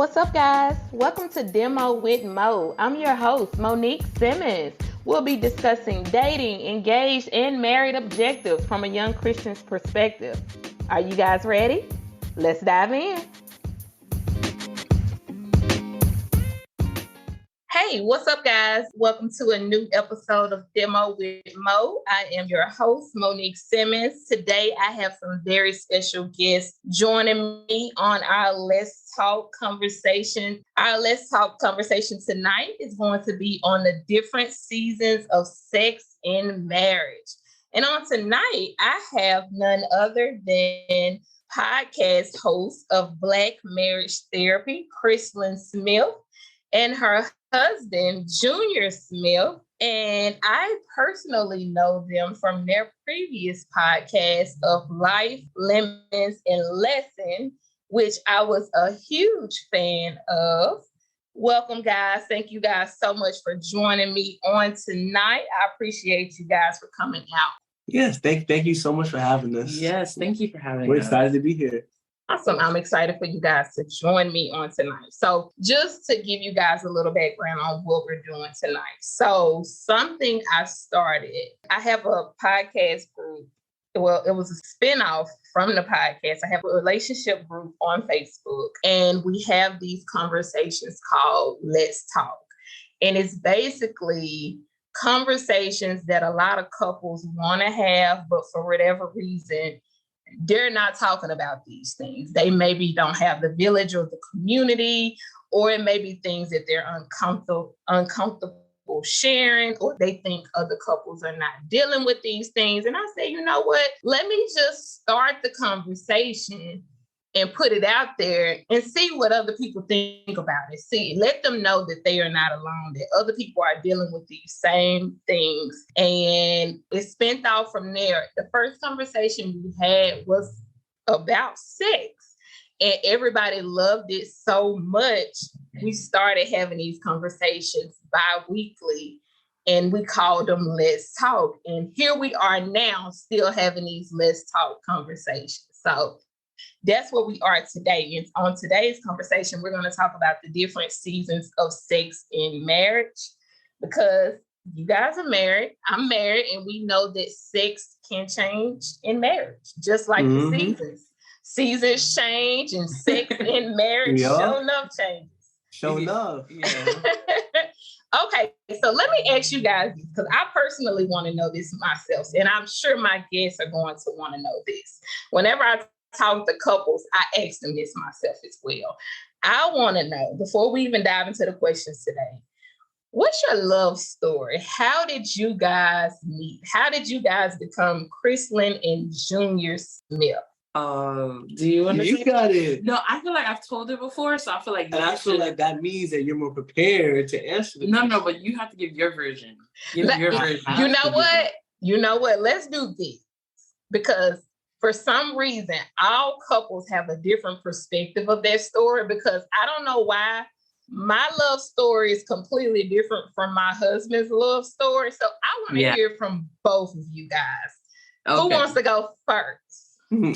What's up, guys? Welcome to Demo with Mo. I'm your host, Monique Simmons. We'll be discussing dating, engaged, and married objectives from a young Christian's perspective. Are you guys ready? Let's dive in. Hey, what's up, guys? Welcome to a new episode of Demo with Mo. I am your host, Monique Simmons. Today, I have some very special guests joining me on our Let's Talk conversation. Our Let's Talk conversation tonight is going to be on the different seasons of sex in marriage. And on tonight, I have none other than podcast host of Black Marriage Therapy, Christ-Lynn Smith, and her husband, Junior Smith. And I personally know them from their previous podcast of Life, Lemons, and Lesson, which I was a huge fan of. Welcome, guys. Thank you guys so much for joining me on tonight. I appreciate you guys for coming out. Yes, thank you so much for having us. Yes, thank you for having us. We're excited to be here. Awesome. I'm excited for you guys to join me on tonight. So just to give you guys a little background on what we're doing tonight. So something I started, I have a podcast group. Well, it was a spinoff from the podcast. I have a relationship group on Facebook, and we have these conversations called Let's Talk. And it's basically conversations that a lot of couples want to have, but for whatever reason, they're not talking about these things. They maybe don't have the village or the community, or it may be things that they're uncomfortable sharing, or they think other couples are not dealing with these things. And I say, you know what? Let me just start the conversation and put it out there and see what other people think about it. See, let them know that they are not alone, that other people are dealing with these same things. And it spent out from there. The first conversation we had was about sex, and everybody loved it so much. We started having these conversations bi-weekly, and we called them Let's Talk. And here we are now still having these Let's Talk conversations. So that's what we are today. And on today's conversation, we're going to talk about the different seasons of sex in marriage, because you guys are married, I'm married, and we know that sex can change in marriage, just like the seasons. Seasons change, and sex in marriage sure enough changes. Sure enough. Yeah. Okay, so let me ask you guys, because I personally want to know this myself, and I'm sure my guests are going to want to know this. Whenever I talk to couples, I ask them this myself as well. I want to know, before we even dive into the questions today, what's your love story? How did you guys meet? How did you guys become Christ-Lynn and Junior Smith? Do you want to? You got it. No, I feel like I've told it before, so I feel like. And I feel like that means that you're more prepared to answer. No, but you have to give your version. Give your version. You know what? You know what? Let's do this, because for some reason, all couples have a different perspective of their story, because I don't know why my love story is completely different from my husband's love story. So I want to hear from both of you guys. Okay. Who wants to go first?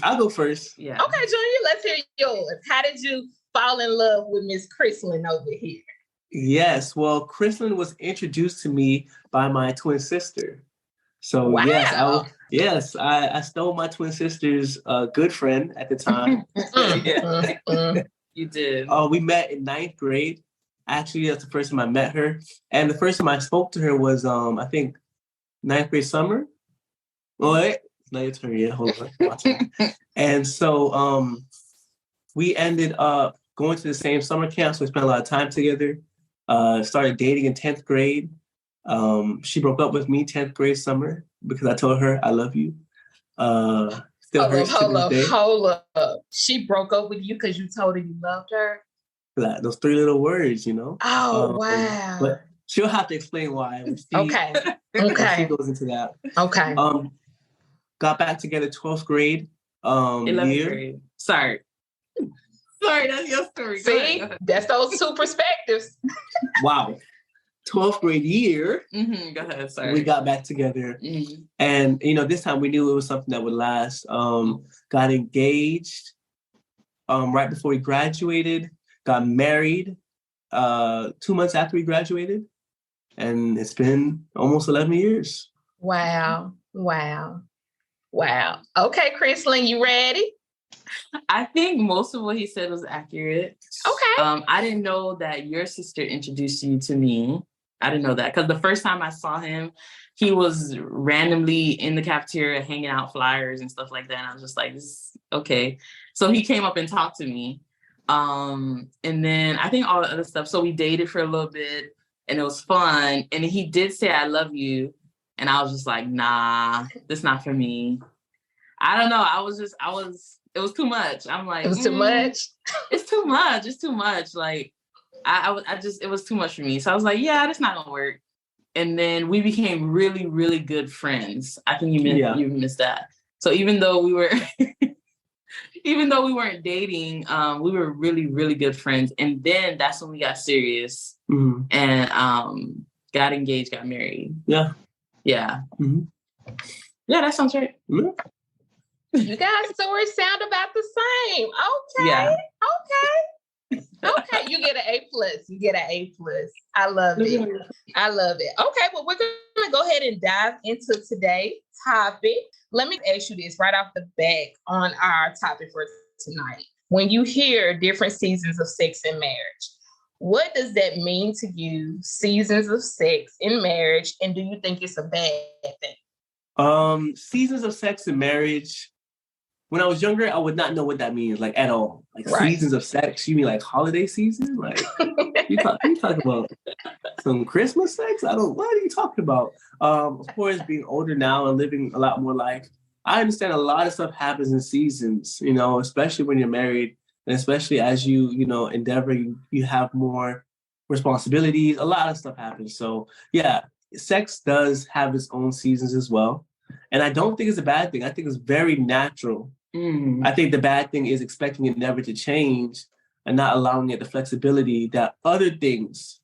I'll go first. Yeah. Okay, Junior, let's hear yours. How did you fall in love with Miss Christ-Lynn over here? Yes, well, Christ-Lynn was introduced to me by my twin sister. So wow. I stole my twin sister's good friend at the time. You did. We met in 9th grade. Actually, that's the first time I met her. And the first time I spoke to her was, I think, 9th grade summer. Oh, wait. Not your turn yet. Hold on. And so we ended up going to the same summer camp. So we spent a lot of time together. Started dating in 10th grade. She broke up with me 10th grade summer because I told her I love you. Hold up. She broke up with you because you told her you loved her? Those 3 little words, you know. Oh, wow. But she'll have to explain why. Okay. She goes into that. Okay. Got back together 12th grade 11th year. grade. Sorry, that's your story. See, that's those two perspectives. Wow. 12th grade year. Go ahead, sorry. We got back together. And, this time we knew it was something that would last. Got engaged right before we graduated. got married 2 months after we graduated. And it's been almost 11 years. Wow. Okay, Christ-Lynn, you ready? I think most of what he said was accurate. Okay. I didn't know that your sister introduced you to me. I didn't know that because the first time I saw him, he was randomly in the cafeteria hanging out flyers and stuff like that. And I was just like, okay. So he came up and talked to me. And then I think all the other stuff. So we dated for a little bit and it was fun. And he did say, I love you. And I was just like, nah, that's not for me. I don't know. It was too much. I'm like, it was too much. It's too much. It's too much. Like, it was too much for me. So I was like, yeah, that's not gonna work. And then we became really, really good friends. I think you missed that. So even though we were, even though we weren't dating, we were really, really good friends. And then that's when we got serious and got engaged, got married. Yeah. Yeah. Mm-hmm. Yeah, that sounds right. Mm-hmm. You guys' stories sound about the same. Okay. Yeah. Okay. You get an A+. I love it. Okay, well, we're going to go ahead and dive into today's topic. Let me ask you this right off the bat on our topic for tonight. When you hear different seasons of sex in marriage, what does that mean to you, seasons of sex in marriage, and do you think it's a bad thing? Seasons of sex in marriage. When I was younger, I would not know what that means, like at all. Like seasons of sex, you mean like holiday season? Like you talking about some Christmas sex? What are you talking about? Of course, being older now and living a lot more life, I understand a lot of stuff happens in seasons, especially when you're married, and especially as you endeavor, you have more responsibilities. A lot of stuff happens. So yeah, sex does have its own seasons as well. And I don't think it's a bad thing. I think it's very natural. I think the bad thing is expecting it never to change and not allowing it the flexibility that other things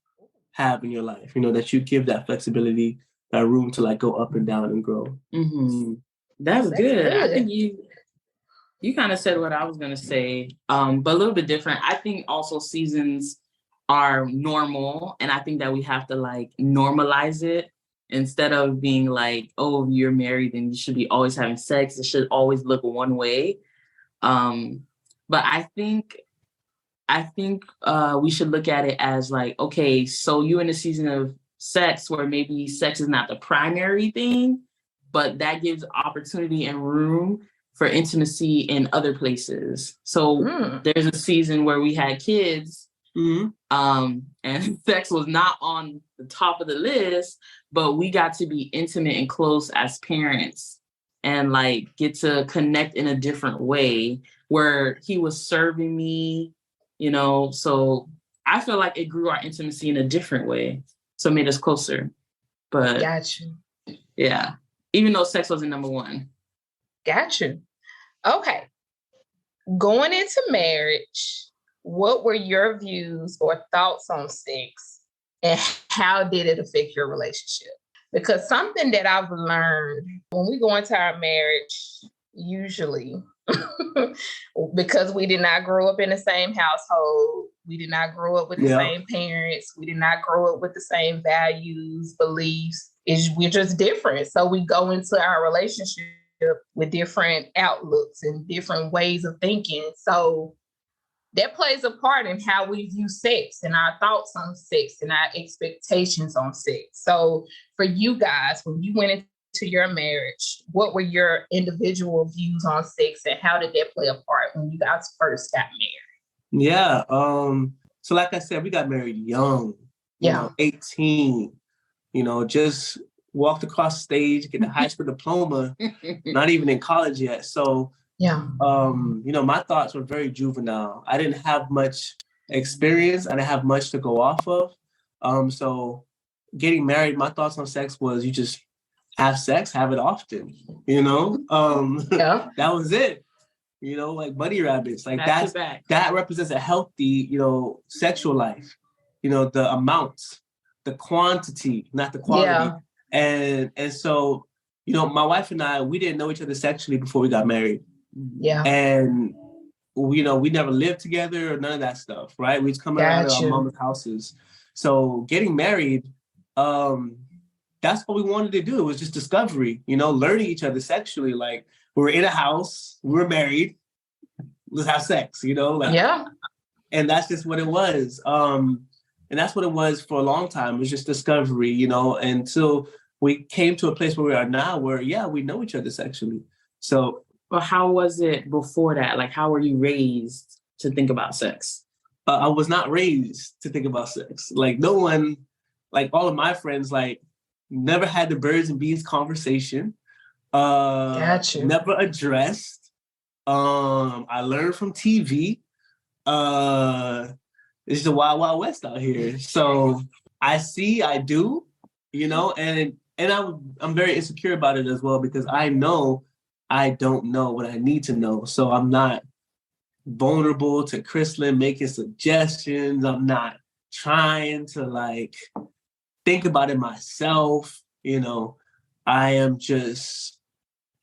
have in your life, that you give that flexibility, that room to like go up and down and grow. Mm-hmm. That's good. I think you kind of said what I was going to say, but a little bit different. I think also seasons are normal. And I think that we have to like normalize it. Instead of being like, oh, you're married and you should be always having sex, it should always look one way. But I think we should look at it as like, okay, so you're in a season of sex where maybe sex is not the primary thing, but that gives opportunity and room for intimacy in other places. So there's a season where we had kids and sex was not on the top of the list, but we got to be intimate and close as parents and like get to connect in a different way where he was serving me, so I feel like it grew our intimacy in a different way. So it made us closer. But got you. Yeah. Even though sex wasn't number one. Got you. Okay. Going into marriage, what were your views or thoughts on sex and how did it affect your relationship? Because something that I've learned when we go into our marriage, usually, because we did not grow up in the same household, we did not grow up with the same parents, we did not grow up with the same values, beliefs, we're just different. So we go into our relationship with different outlooks and different ways of thinking. So that plays a part in how we view sex and our thoughts on sex and our expectations on sex. So for you guys, when you went into your marriage, what were your individual views on sex and how did that play a part when you guys first got married? Yeah. So like I said, we got married young, 18, just walked across the stage, get a high school diploma, not even in college yet. So my thoughts were very juvenile. I didn't have much experience. I didn't have much to go off of. So getting married, my thoughts on sex was you just have sex, have it often, that was it, like bunny rabbits, like that represents a healthy, sexual life, the amounts, the quantity, not the quality. And so, my wife and I, we didn't know each other sexually before we got married. Yeah. And we never lived together or none of that stuff, right? We was coming out of our mama's houses. So getting married, that's what we wanted to do. It was just discovery, learning each other sexually. Like, we were in a house, we were married, let's have sex, Yeah. And that's just what it was. And that's what it was for a long time. It was just discovery, until we came to a place where we are now, where, we know each other sexually. So. Well, how was it before that? Like, how were you raised to think about sex? I was not raised to think about sex. Like, no one, like all of my friends, like, never had the birds and bees conversation. Gotcha. Never addressed. I learned from TV. It's the wild, wild west out here. So I see, I do, and I'm very insecure about it as well, because I know I don't know what I need to know. So I'm not vulnerable to Christ-Lynn making suggestions. I'm not trying to like think about it myself. I am just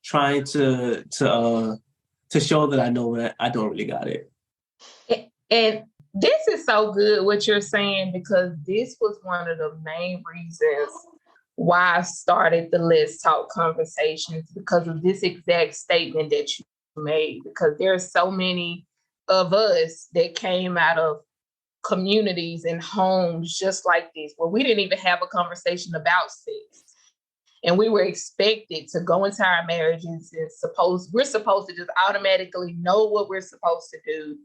trying to show that I know that I don't really got it. And this is so good what you're saying, because this was one of the main reasons why I started the Let's Talk conversations, because of this exact statement that you made. Because there are so many of us that came out of communities and homes just like this, where we didn't even have a conversation about sex. And we were expected to go into our marriages and we're supposed to just automatically know what we're supposed to do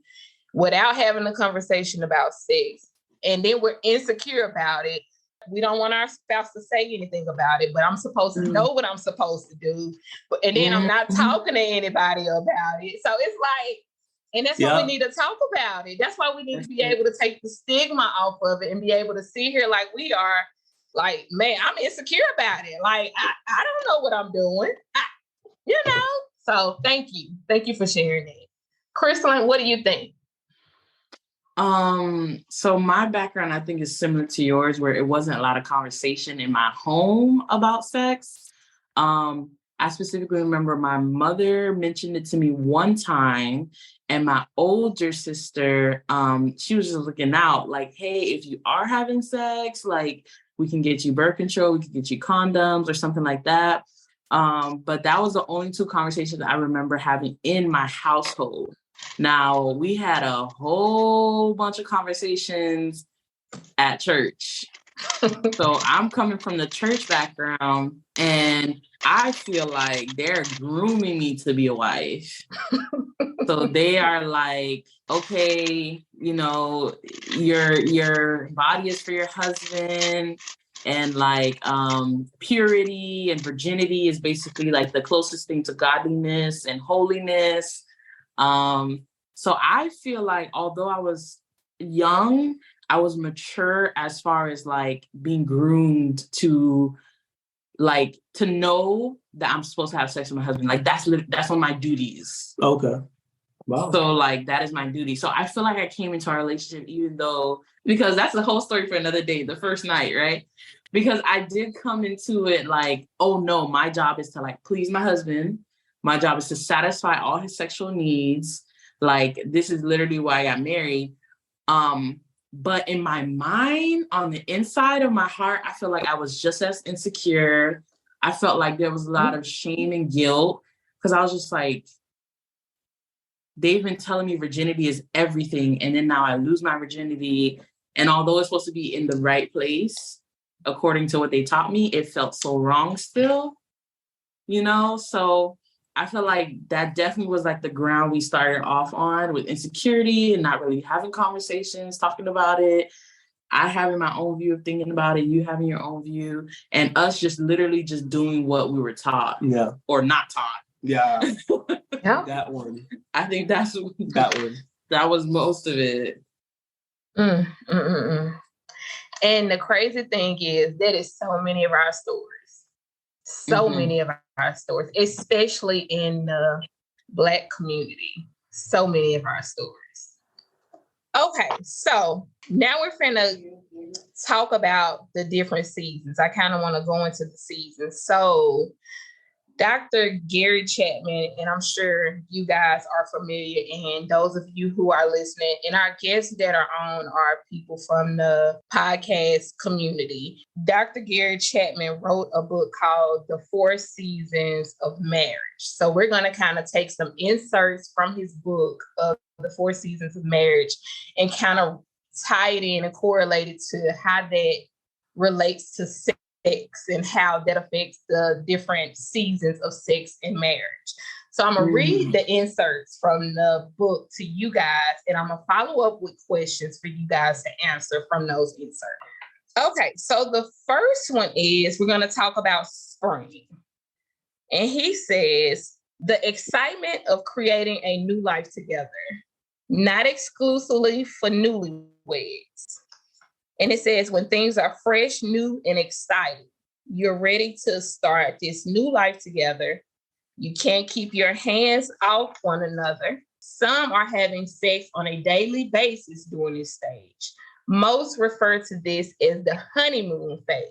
without having a conversation about sex. And then we're insecure about it. We don't want our spouse to say anything about it, but I'm supposed to know what I'm supposed to do. And then I'm not talking to anybody about it. So it's like, and that's why we need to talk about it. That's why we need to be able to take the stigma off of it and be able to sit here like we are. Like, man, I'm insecure about it. Like, I don't know what I'm doing. So thank you. Thank you for sharing that. Christ-Lynn, what do you think? So my background, I think, is similar to yours, where it wasn't a lot of conversation in my home about sex. I specifically remember my mother mentioned it to me one time, and my older sister, she was just looking out like, hey, if you are having sex, like, we can get you birth control, we can get you condoms or something like that. But that was the only two conversations I remember having in my household. Now, we had a whole bunch of conversations at church. So I'm coming from the church background, and I feel like they're grooming me to be a wife. So they are like, okay, your body is for your husband, and like purity and virginity is basically like the closest thing to godliness and holiness. So I feel like, although I was young, I was mature as far as like being groomed to know that I'm supposed to have sex with my husband. Like, that's one of my duties. Okay. Wow. So like, that is my duty. So I feel like I came into our relationship, because that's the whole story for another day, the first night, right? Because I did come into it like, oh no, my job is to like please my husband. My job is to satisfy all his sexual needs. Like, this is literally why I got married. But in my mind, on the inside of my heart, I feel like I was just as insecure. I felt like there was a lot of shame and guilt, because I was just like, they've been telling me virginity is everything. And then now I lose my virginity. And although it's supposed to be in the right place, according to what they taught me, it felt so wrong still, So I feel like that definitely was like the ground we started off on, with insecurity and not really having conversations, talking about it. I having my own view of thinking about it, you having your own view, and us just literally just doing what we were taught. Yeah. Or not taught. Yeah. Yeah. That one. I think that's that one. That was most of it. And the crazy thing is that is so many of our stories. So many of our stories, especially in the Black community. So many of our stories. Okay, so now we're finna talk about the different seasons. I kind of want to go into the seasons. So Dr. Gary Chapman, and I'm sure you guys are familiar, and those of you who are listening, and our guests that are on are people from the podcast community. Dr. Gary Chapman wrote a book called The 4 Seasons of Marriage. So we're going to kind of take some inserts from his book of The 4 Seasons of Marriage and kind of tie it in and correlate it to how that relates to sex and how that affects the different seasons of sex and marriage. So I'm going to read the inserts from the book to you guys, and I'm going to follow up with questions for you guys to answer from those inserts. Okay, so the first one is we're going to talk about spring. And he says, the excitement of creating a new life together, not exclusively for newlyweds. And it says, when things are fresh, new, and exciting, you're ready to start this new life together. You can't keep your hands off one another. Some are having sex on a daily basis during this stage. Most refer to this as the honeymoon phase.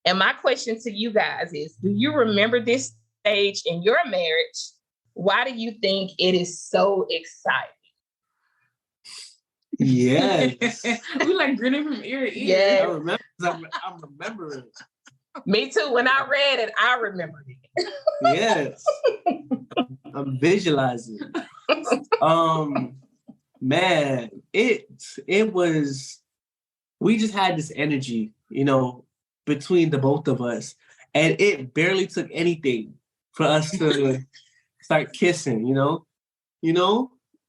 And my question to you guys is, do you remember this stage in your marriage? Why do you think it is so exciting? Yes. We like grinning from ear to ear. Yes. I remember. I'm remembering. Me too. When I read it, I remembered it. Yes. I'm visualizing. Man, it was, we just had this energy, between the both of us. And it barely took anything for us to start kissing,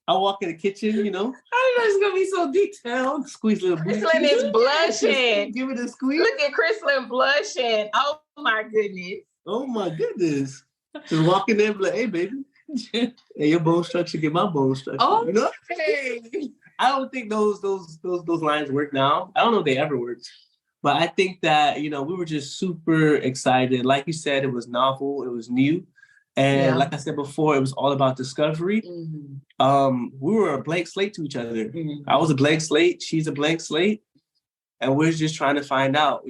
I walk in the kitchen, I didn't know it's gonna be so detailed. Squeeze a little booty. Christ-Lynn is blushing. Give it a squeeze. Look at Christ-Lynn blushing. Oh my goodness. Oh my goodness. Just walk in there and be like, hey baby. Hey, your bone structure get my bone structure. Oh, Hey. I don't think those lines work now. I don't know if they ever worked. But I think that, we were just super excited. Like you said, it was novel, it was new. And like I said before, it was all about discovery. Mm-hmm. We were a blank slate to each other. Mm-hmm. I was a blank slate. She's a blank slate. And we're just trying to find out,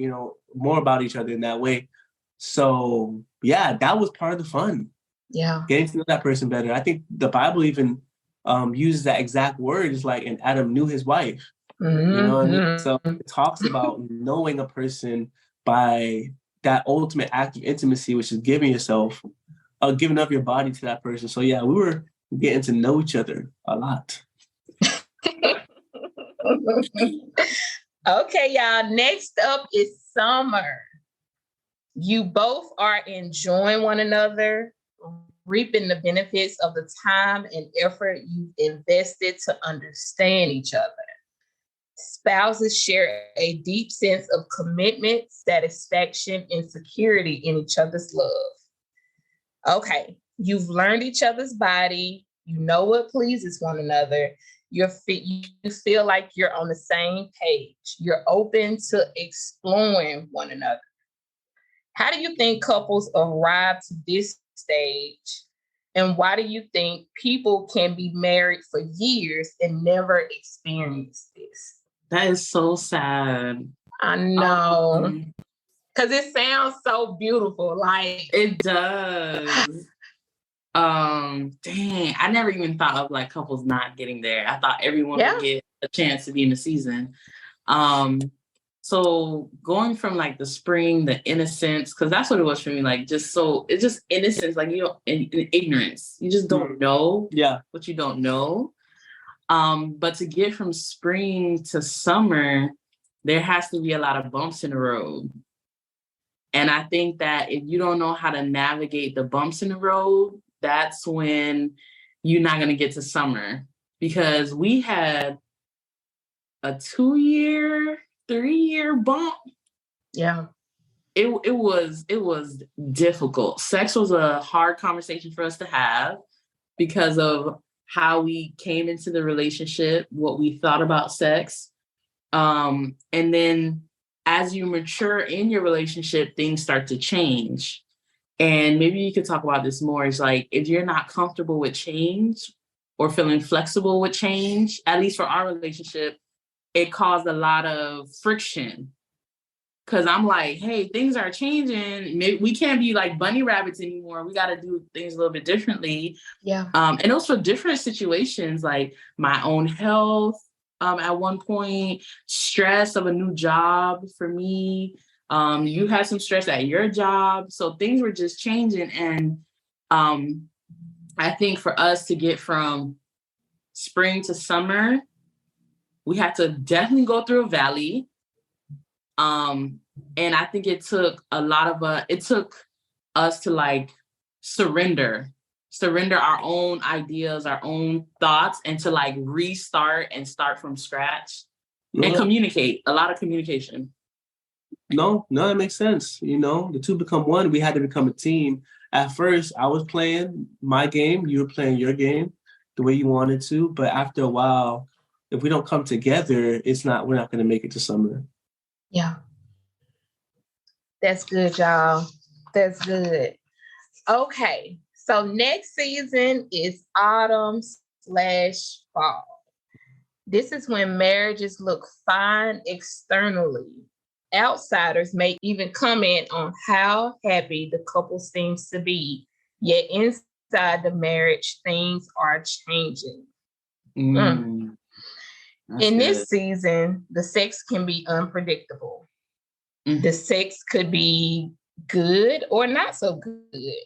more about each other in that way. So, yeah, that was part of the fun. Yeah. Getting to know that person better. I think the Bible even uses that exact word. It's like, and Adam knew his wife. Mm-hmm. You know what I mean? So it talks about knowing a person by that ultimate act of intimacy, which is giving up your body to that person. So yeah, we were getting to know each other a lot. Okay, y'all. Next up is summer. You both are enjoying one another, reaping the benefits of the time and effort you've invested to understand each other. Spouses share a deep sense of commitment, satisfaction, and security in each other's love. Okay, you've learned each other's body. You know what pleases one another. You feel like you're on the same page. You're open to exploring one another. How do you think couples arrive to this stage? And why do you think people can be married for years and never experience this? That is so sad. I know. Because it sounds so beautiful. Like it does. Dang, I never even thought of like couples not getting there. I thought everyone would get a chance to be in the season. So going from like the spring, the innocence, because that's what it was for me. Like it's just innocence, like in ignorance. You just don't know what you don't know. But to get from spring to summer, there has to be a lot of bumps in the road. And I think that if you don't know how to navigate the bumps in the road, that's when you're not going to get to summer. Because we had a 2-year, 3-year bump. Yeah. It was difficult. Sex was a hard conversation for us to have because of how we came into the relationship, what we thought about sex. And then as you mature in your relationship, things start to change. And maybe you could talk about this more. It's like, if you're not comfortable with change or feeling flexible with change, at least for our relationship, it caused a lot of friction. Cause I'm like, hey, things are changing. Maybe we can't be like bunny rabbits anymore. We got to do things a little bit differently. Yeah. And also different situations, like my own health. At one point, stress of a new job for me. You had some stress at your job, so things were just changing. And I think for us to get from spring to summer, we had to definitely go through a valley. And I think it took it took us to like surrender our own ideas, our own thoughts, and to like restart and start from scratch and communicate. A lot of communication. No, that makes sense. The two become one. We had to become a team. At first, I was playing my game. You were playing your game the way you wanted to. But after a while, if we don't come together, we're not going to make it to summer. Yeah. That's good, y'all. That's good. Okay. So next season is autumn/fall. This is when marriages look fine externally. Outsiders may even comment on how happy the couple seems to be, yet inside the marriage, things are changing. In this season, the sex can be unpredictable. The sex could be good or not so good.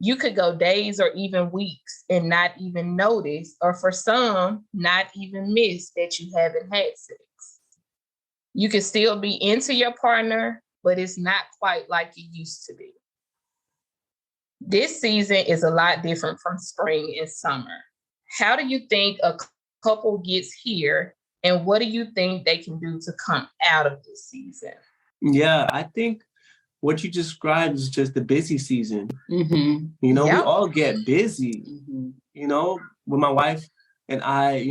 You could go days or even weeks and not even notice, or for some, not even miss that you haven't had sex. You can still be into your partner, but it's not quite like it used to be. This season is a lot different from spring and summer. How do you think a couple gets here, and what do you think they can do to come out of this season? Yeah, I think what you described is just the busy season. Mm-hmm. We all get busy. Mm-hmm. When my wife and I,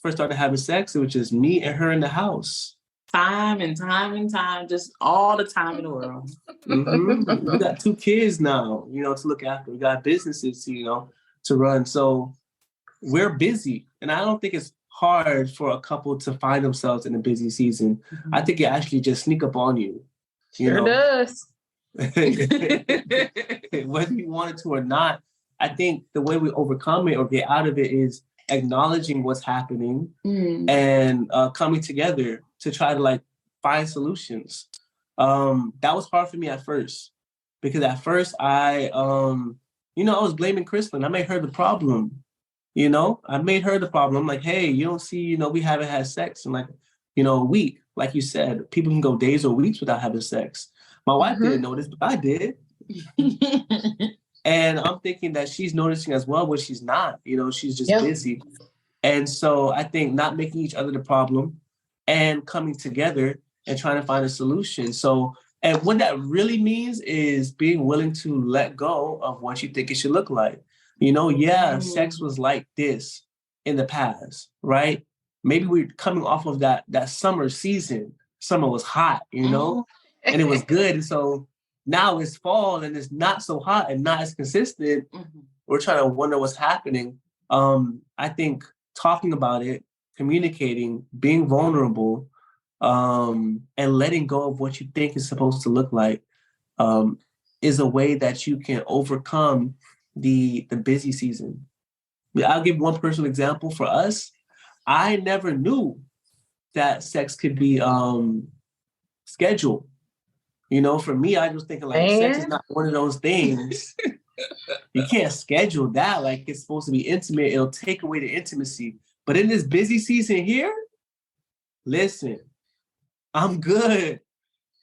first started having sex, it was just me and her in the house. Time and time, just all the time in the world. Mm-hmm. We got 2 kids now, to look after. We got businesses, to run. So we're busy. And I don't think it's hard for a couple to find themselves in a busy season. Mm-hmm. I think it actually just sneak up on you. Sure does. Whether you want it to or not, I think the way we overcome it or get out of it is acknowledging what's happening and coming together to try to find solutions. That was hard for me at first because at first I was blaming Christ-Lynn. I made her the problem. I made her the problem. I'm like, hey, you don't see, we haven't had sex in a week. Like you said, people can go days or weeks without having sex. My wife didn't notice, but I did. And I'm thinking that she's noticing as well, but she's not. She's just busy. And so I think not making each other the problem and coming together and trying to find a solution. So, and what that really means is being willing to let go of what you think it should look like. Sex was like this in the past, right? Maybe we're coming off of that summer season. Summer was hot, and it was good. And so now it's fall and it's not so hot and not as consistent. Mm-hmm. We're trying to wonder what's happening. I think talking about it, communicating, being vulnerable, and letting go of what you think is supposed to look like is a way that you can overcome the busy season. I'll give one personal example for us. I never knew that sex could be scheduled. For me, I was thinking sex is not one of those things. You can't schedule that like it's supposed to be intimate. It'll take away the intimacy. But in this busy season here, listen, I'm good.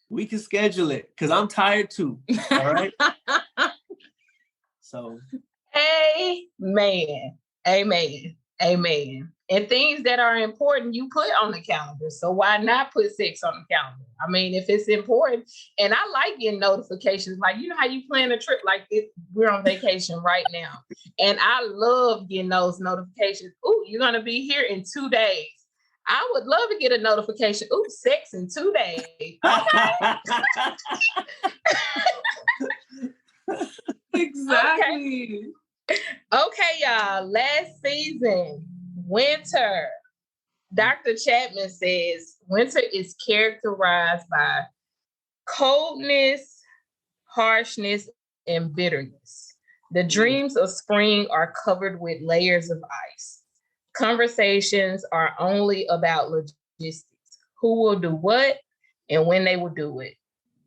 We can schedule it because I'm tired too. All right. So. Amen. And things that are important, you put on the calendar. So why not put sex on the calendar? I mean, if it's important, and I like getting notifications, how you plan a trip we're on vacation right now. And I love getting those notifications. Ooh, you're going to be here in 2 days. I would love to get a notification. Ooh, sex in 2 days. Okay. Exactly. Okay, y'all. Last season, winter. Dr. Chapman says winter is characterized by Coldness, harshness, and bitterness. The dreams of spring are covered with layers of ice. Conversations are only about logistics. Who will do what and when they will do it.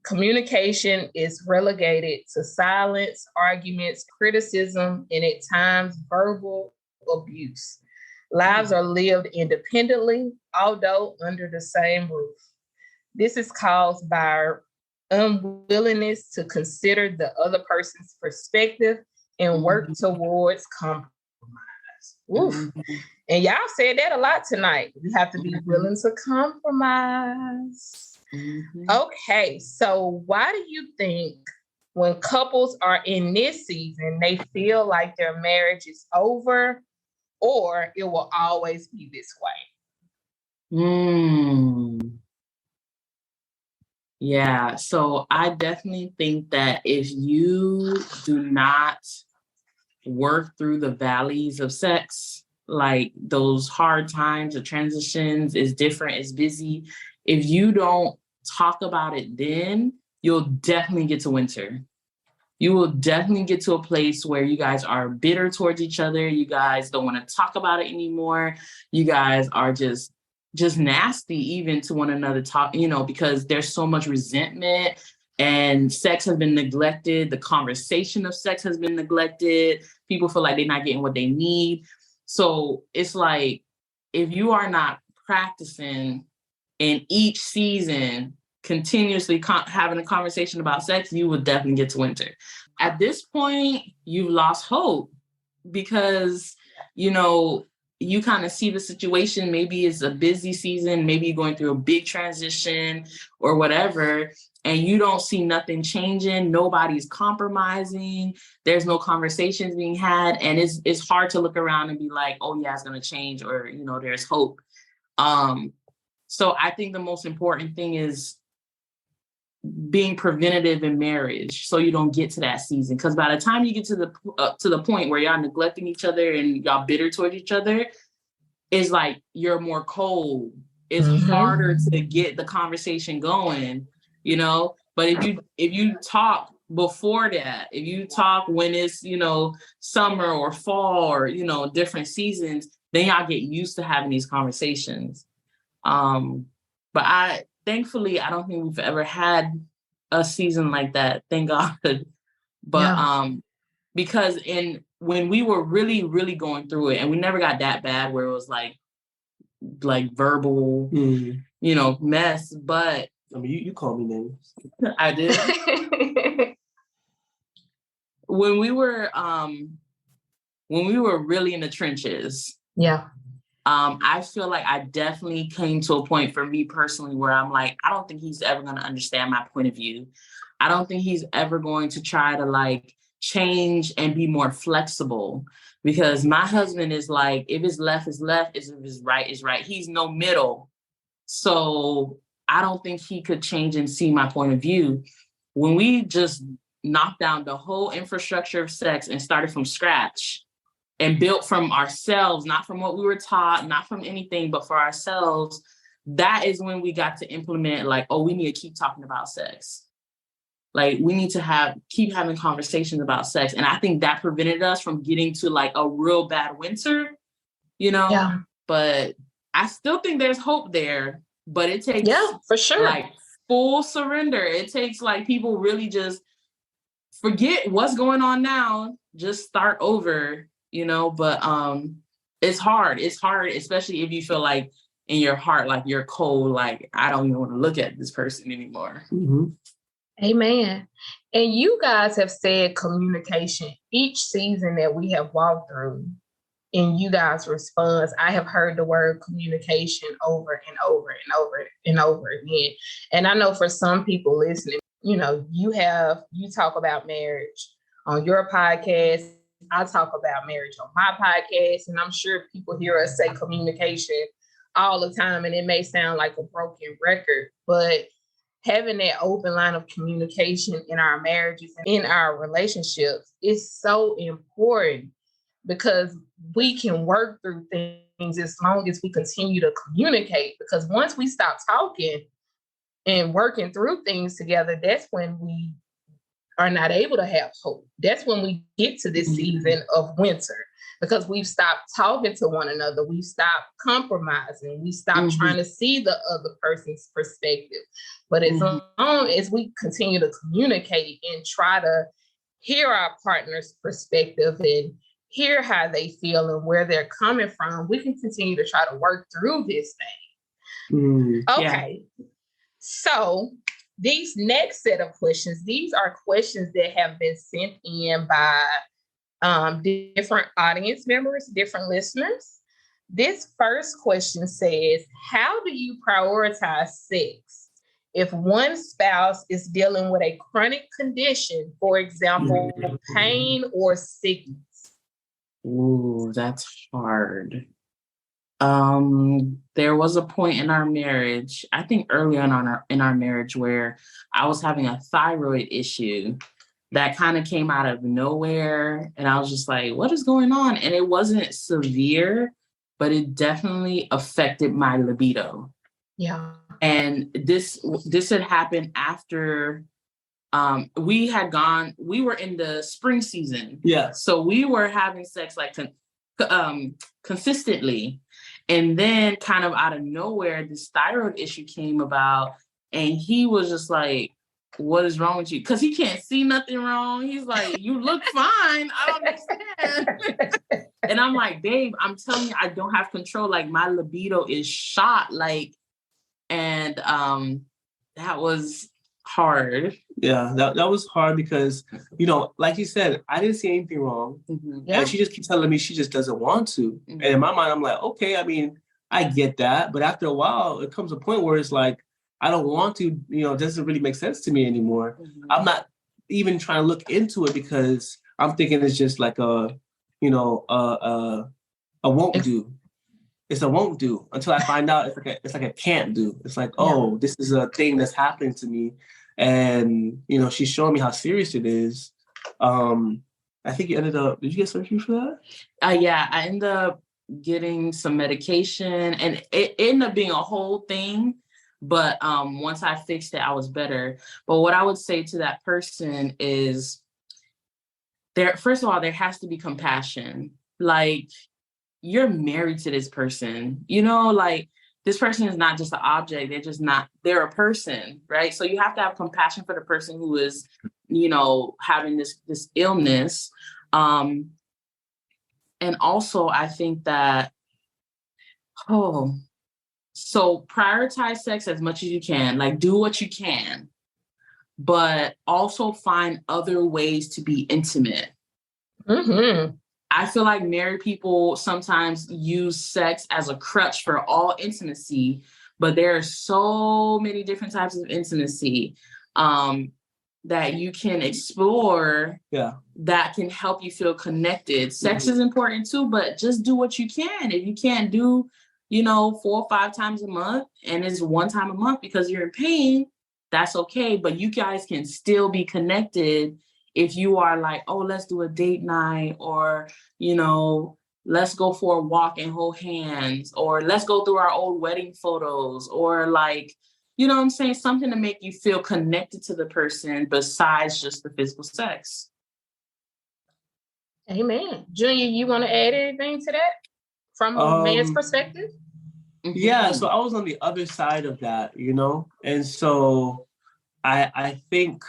Communication is relegated to silence, arguments, criticism, and at times verbal abuse. Lives are lived independently, although under the same roof. This is caused by unwillingness to consider the other person's perspective and work towards compromise. Oof. And y'all said that a lot tonight. We have to be willing to compromise. Okay, so why do you think when couples are in this season, they feel like their marriage is over or it will always be this way? Yeah, so I definitely think that if you do not work through the valleys of sex, like those hard times, the transitions is different, it's busy. If you don't talk about it, then you'll definitely get to winter. You will definitely get to a place where you guys are bitter towards each other. You guys don't want to talk about it anymore. You guys are just nasty even to one another, because there's so much resentment and sex has been neglected. The conversation of sex has been neglected. People feel like they're not getting what they need. So it's like, if you are not practicing in each season, continuously having a conversation about sex, you will definitely get to winter. At this point, you've lost hope because, you kind of see the situation. Maybe it's a busy season. Maybe you're going through a big transition or whatever, and you don't see nothing changing. Nobody's compromising. There's no conversations being had. And it's hard to look around and be like, oh yeah, it's going to change, or, there's hope. So I think the most important thing is being preventative in marriage, so you don't get to that season. Because by the time you get to the point where y'all neglecting each other and y'all bitter towards each other, it's like you're more cold. It's harder to get the conversation going, But if you talk before that, if you talk when it's summer or fall or different seasons, then y'all get used to having these conversations. But thankfully, I don't think we've ever had a season like that. Thank God. But because when we were really, really going through it, and we never got that bad where it was like verbal, mess. But I mean, you call me names. I did. When we were really in the trenches. Yeah. I feel like I definitely came to a point for me personally where I'm like, I don't think he's ever going to understand my point of view. I don't think he's ever going to try to change and be more flexible, because my husband is like, if it's left is left, if it's right is right. He's no middle. So I don't think he could change and see my point of view. When we just knocked down the whole infrastructure of sex and started from scratch, and built from ourselves, not from what we were taught, not from anything, but for ourselves, that is when we got to implement we need to keep talking about sex. We need to keep having conversations about sex. And I think that prevented us from getting to a real bad winter, Yeah. But I still think there's hope there, but it takes for sure. Full surrender. It takes people really just forget what's going on now, just start over. But it's hard. It's hard, especially if you feel like in your heart, you're cold, I don't even want to look at this person anymore. Mm-hmm. Amen. And you guys have said communication each season that we have walked through. In you guys' response, I have heard the word communication over and over and over and over again. And I know for some people listening, you talk about marriage on your podcast. I talk about marriage on my podcast, and I'm sure people hear us say communication all the time, and it may sound like a broken record, but having that open line of communication in our marriages and in our relationships is so important, because we can work through things as long as we continue to communicate. Because once we stop talking, and working through things together, that's when we are not able to have hope. That's when we get to this season of winter, because we've stopped talking to one another. We've stopped compromising. We stopped trying to see the other person's perspective. But as long as we continue to communicate and try to hear our partner's perspective and hear how they feel and where they're coming from, we can continue to try to work through this thing. Okay. Yeah. So these next set of questions, these are questions that have been sent in by different audience members, different listeners. This first question says, how do you prioritize sex if one spouse is dealing with a chronic condition, for example, pain or sickness? Ooh, that's hard. There was a point in our marriage, I think early on in our marriage, where I was having a thyroid issue that kind of came out of nowhere. And I was just like, what is going on? And it wasn't severe, but it definitely affected my libido. Yeah. And this had happened after we were in the spring season. Yeah. So we were having sex like consistently. And then kind of out of nowhere, this thyroid issue came about, and he was just like, what is wrong with you? Because he can't see nothing wrong. He's like, you look fine. I don't understand. And I'm like, babe, I'm telling you, I don't have control. Like, my libido is shot. Like, and that was hard. Yeah, that was hard because, you know, like you said, I didn't see anything wrong. Yeah. And she just keeps telling me she just doesn't want to. And in my mind, I'm like, okay, I mean, I get that. But after a while, it comes a point where it's like, I don't want to, you know, it doesn't really make sense to me anymore. I'm not even trying to look into it because I'm thinking it's just like a won't do. It's a won't do until I find out it's like a can't do. It's like, oh, this is a thing that's happening to me. And, you know, she's showing me how serious it is. I think you ended up, did you get surgery for that? Yeah, I ended up getting some medication, and it ended up being a whole thing. But once I fixed it, I was better. But what I would say to that person is, first of all, there has to be compassion. Like, you're married to this person, you know, like, this person is not just an object. They're a person, right? So you have to have compassion for the person who is, you know, having this illness. And also I think that, so prioritize sex as much as you can, like, do what you can, but also find other ways to be intimate. I feel like married people sometimes use sex as a crutch for all intimacy, but there are so many different types of intimacy that you can explore that can help you feel connected. Sex is important too, but just do what you can. If you can't do, you know, 4 or 5 times a month, and it's 1 time a month because you're in pain, that's okay. But you guys can still be connected if you are like, oh, let's do a date night, or, you know, let's go for a walk and hold hands, or let's go through our old wedding photos, or, like, you know what I'm saying? Something to make you feel connected to the person besides just the physical sex. Amen. Junior, you want to add anything to that from a man's perspective? Yeah, so I was on the other side of that, you know? And so I think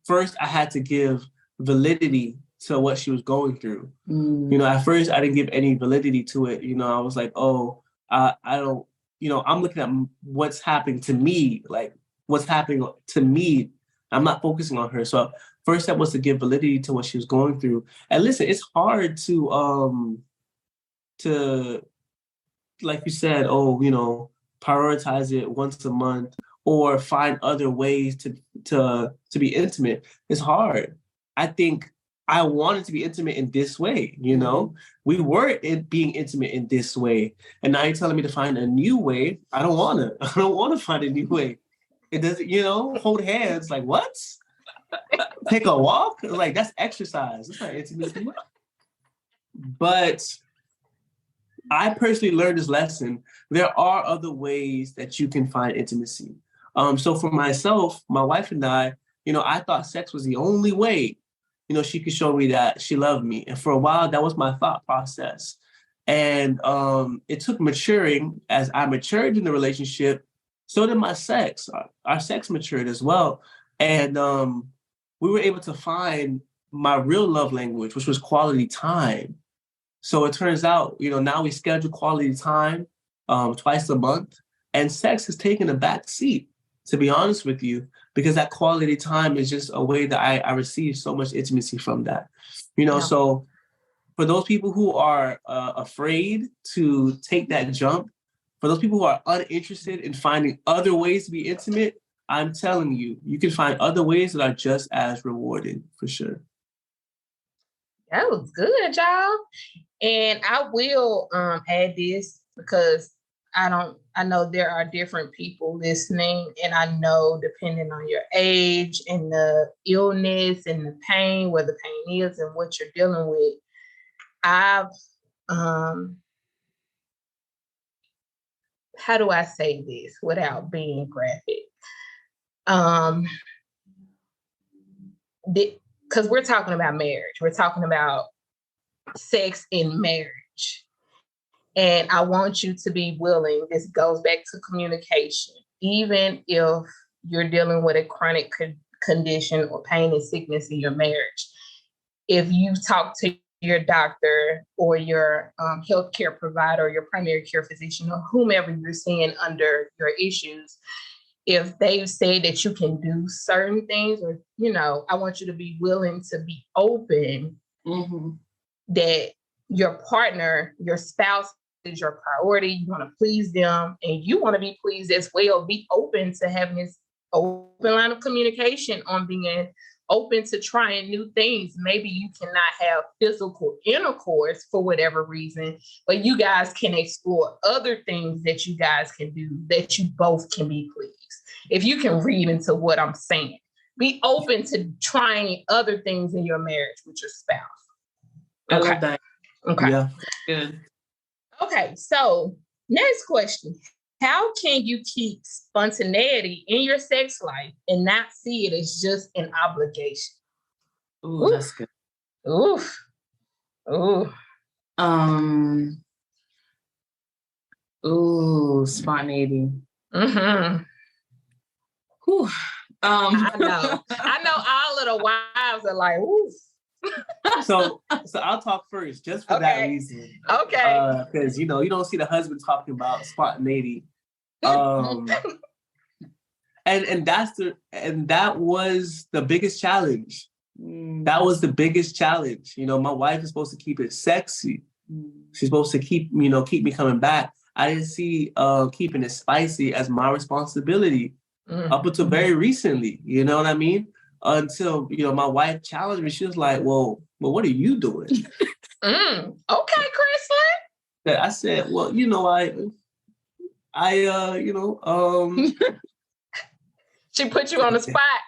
first I had to give validity to what she was going through. You know, at first I didn't give any validity to it. You know, I was like, oh, I don't, you know, I'm looking at what's happening to me, like what's happening to me. I'm not focusing on her. So first step was to give validity to what she was going through. And listen, it's hard to like you said, oh, you know, prioritize it once a month or find other ways to be intimate. It's hard. I think I wanted to be intimate in this way, you know? We were being intimate in this way. And now you're telling me to find a new way. I don't want to find a new way. It doesn't, you know, hold hands. Like, what? Take a walk? Like, that's exercise. That's not intimacy. But I personally learned this lesson. There are other ways that you can find intimacy. So for myself, my wife and I, I thought sex was the only way, she could show me that she loved me. And for a while, that was my thought process. And it took maturing. As I matured in the relationship, so did my sex. Our sex matured as well. And we were able to find my real love language, which was quality time. So it turns out, now we schedule quality time twice a month, and sex has taken a back seat, to be honest with you, because that quality time is just a way that I receive so much intimacy from that. So for those people who are afraid to take that jump, for those people who are uninterested in finding other ways to be intimate, I'm telling you, you can find other ways that are just as rewarding, for sure. That was good, y'all. And I will add this because I know there are different people listening, and I know depending on your age and the illness and the pain, where the pain is and what you're dealing with, I've, how do I say this without being graphic? Because we're talking about marriage. We're talking about sex in marriage. And I want you to be willing. This goes back to communication. Even if you're dealing with a chronic condition or pain and sickness in your marriage, if you talk to your doctor or your healthcare provider, or your primary care physician, or whomever you're seeing under your issues, if they've said that you can do certain things, or, I want you to be willing to be open that your partner, your spouse is your priority. You want to please them and you want to be pleased as well. Be open to having this open line of communication on being open to trying new things. Maybe you cannot have physical intercourse for whatever reason, but you guys can explore other things that you guys can do that you both can be pleased. If you can read into what I'm saying, be open to trying other things in your marriage with your spouse. I love that. Okay. Yeah. Good. Okay. So next question. How can you keep spontaneity in your sex life and not see it as just an obligation? Ooh, that's good. Oof. Ooh. Spontaneity. Mm-hmm. Whew. I know all of the wives are like, oof. So I'll talk first, just for that reason. Okay. Because you don't see the husband talking about spontaneity. And that was the biggest challenge. That was the biggest challenge. My wife is supposed to keep it sexy. She's supposed to keep me coming back. I didn't see keeping it spicy as my responsibility up until very recently. You know what I mean? Until my wife challenged me. She was like, "Well, what are you doing?" Okay, Christ-Lynn. I said, "Well, She put you on the spot.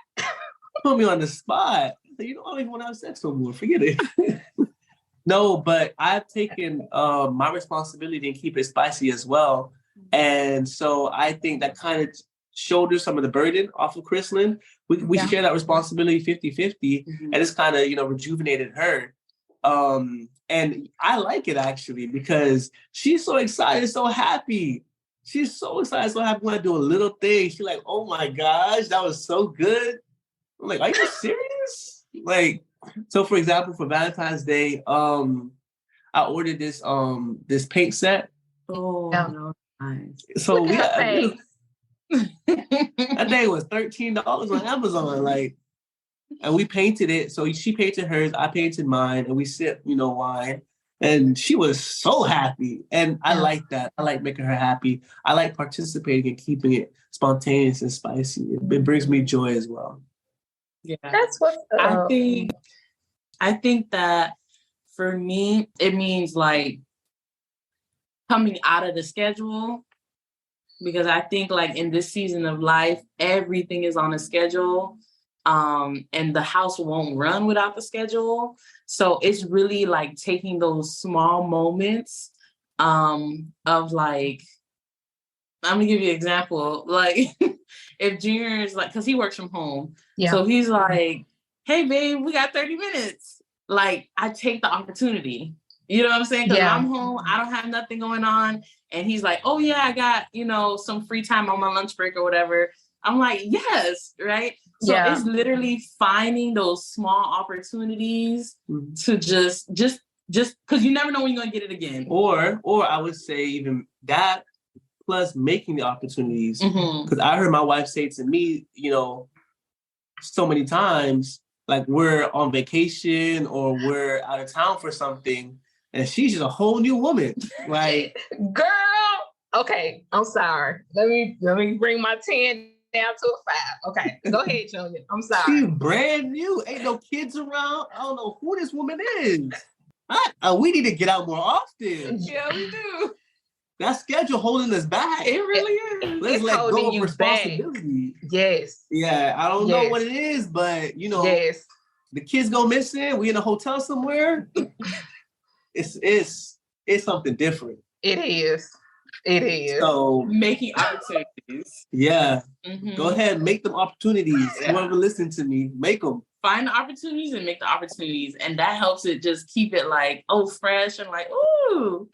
Put me on the spot. I don't even want to have sex no more. Forget it." No, but I've taken my responsibility and keep it spicy as well. And so I think that kind of shoulders some of the burden off of Christ-Lynn. We share that responsibility 50-50, and it's kind of, rejuvenated her. And I like it actually because she's so excited, so happy. She's so excited, so happy when I do a little thing. She's like, "Oh my gosh, that was so good." I'm like, "Are you serious?" So for example, for Valentine's Day, I ordered this paint set. Oh, no, nice. So that day was $13 on Amazon, and we painted it. So she painted hers, I painted mine, and we sipped, wine. And she was so happy. And I like that. I like making her happy. I like participating and keeping it spontaneous and spicy. It brings me joy as well. Yeah. That's what I think that for me, it means coming out of the schedule, because I think in this season of life, everything is on a schedule, and the house won't run without the schedule. So it's really taking those small moments of I'm gonna give you an example. Like, if Junior is like, because he works from home, so he's like, "Hey, babe, we got 30 minutes." Like, I take the opportunity. You know what I'm saying? Because I'm home, I don't have nothing going on, and he's like, "Oh yeah, I got some free time on my lunch break or whatever." I'm like, "Yes, right." So it's literally finding those small opportunities to just because you never know when you're gonna get it again. Or I would say even that plus making the opportunities. Because I heard my wife say to me, so many times, like we're on vacation or we're out of town for something, and she's just a whole new woman. Like, girl, okay, I'm sorry. Let me bring my 10 down to a 5. Okay, go ahead, Junior. I'm sorry. She's brand new. Ain't no kids around. I don't know who this woman is. We need to get out more often. Yeah, we do. That schedule holding us back. It really is. Let's let go of responsibility. Back. Yes. Yeah, I don't know what it is, but the kids go missing. We in a hotel somewhere. It's something different. It is. It is. So making opportunities. Yeah. Go ahead, make them opportunities. Whoever listen to me, make them. Find the opportunities and make the opportunities. And that helps it just keep it like, fresh and like, ooh.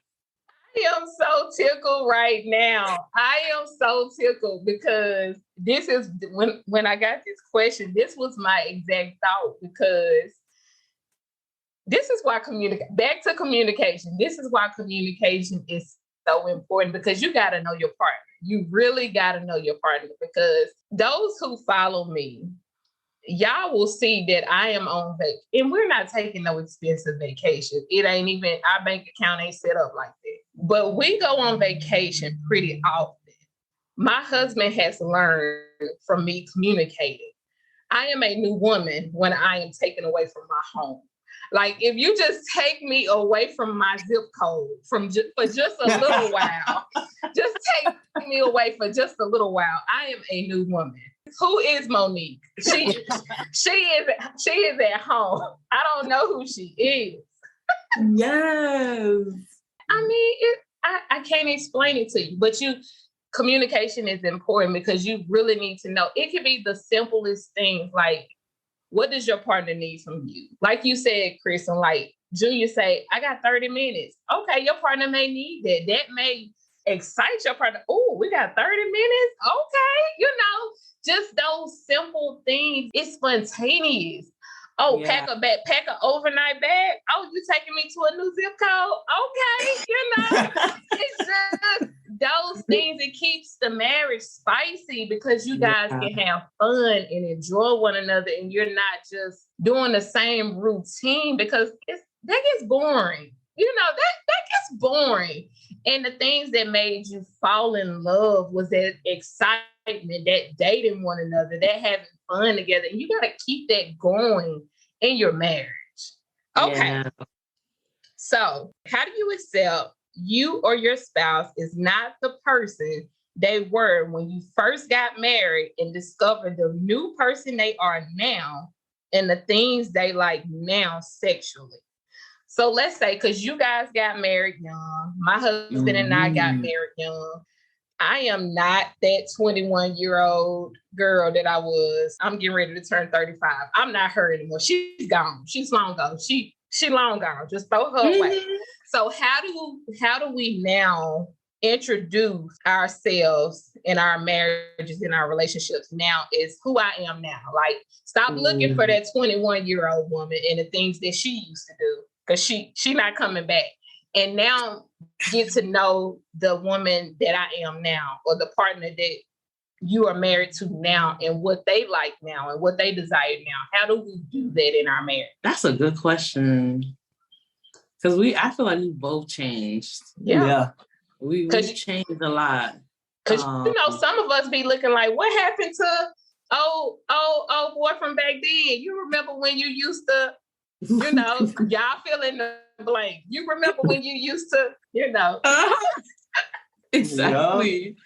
I am so tickled right now. I am so tickled because this is when I got this question, this was my exact thought, because this is why back to communication. This is why communication is so important, because you got to know your partner. You really got to know your partner, because those who follow me, y'all will see that I am on vacation, and we're not taking no expensive vacation. It ain't even, our bank account ain't set up like that. But we go on vacation pretty often. My husband has learned from me communicating. I am a new woman when I am taken away from my home. Like, if you just take me away from my zip code for just a little while, just take me away for just a little while, I am a new woman. Who is Monique? She is at home. I don't know who she is. Yes. I mean, I can't explain it to you, but communication is important, because you really need to know. It can be the simplest things, like, what does your partner need from you? Like you said, Chris, and like Junior say, I got 30 minutes. Okay, your partner may need that. That may excite your partner. Oh, we got 30 minutes? Okay, just those simple things. It's spontaneous. Oh, pack an overnight bag. Oh, you taking me to a new zip code? Okay, it's just those things. It keeps the marriage spicy, because you guys can have fun and enjoy one another, and you're not just doing the same routine, because that gets boring. That gets boring. And the things that made you fall in love was that excitement, that dating one another, that having fun together. And you got to keep that going in your marriage. Okay. Yeah. So how do you accept you or your spouse is not the person they were when you first got married, and discover the new person they are now and the things they like now sexually? So let's say, because you guys got married young, my husband and I got married young. I am not that 21-year-old girl that I was. I'm getting ready to turn 35. I'm not her anymore. She's gone. She's long gone. She long gone. Just throw her away. So how do we now introduce ourselves in our marriages, in our relationships now, is who I am now? Like, stop looking for that 21-year-old woman and the things that she used to do, because she not coming back. And now get to know the woman that I am now, or the partner that you are married to now, and what they like now and what they desire now. How do we do that in our marriage? That's a good question. Because I feel like we both changed. Yeah. We changed a lot. Because some of us be looking like, what happened to boy from back then? You remember when you used to, y'all fill in the blank. You remember when you used to, Exactly.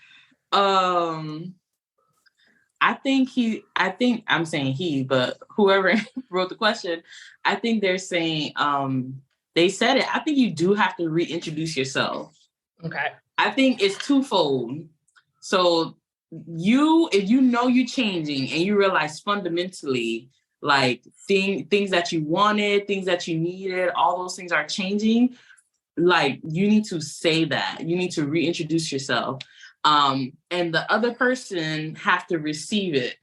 I'm saying he, but whoever wrote the question, I think they're saying, they said it. I think you do have to reintroduce yourself. Okay. I think it's twofold. So if you know you're changing and you realize fundamentally, like things that you wanted, things that you needed, all those things are changing, like you need to say that. You need to reintroduce yourself. And the other person have to receive it.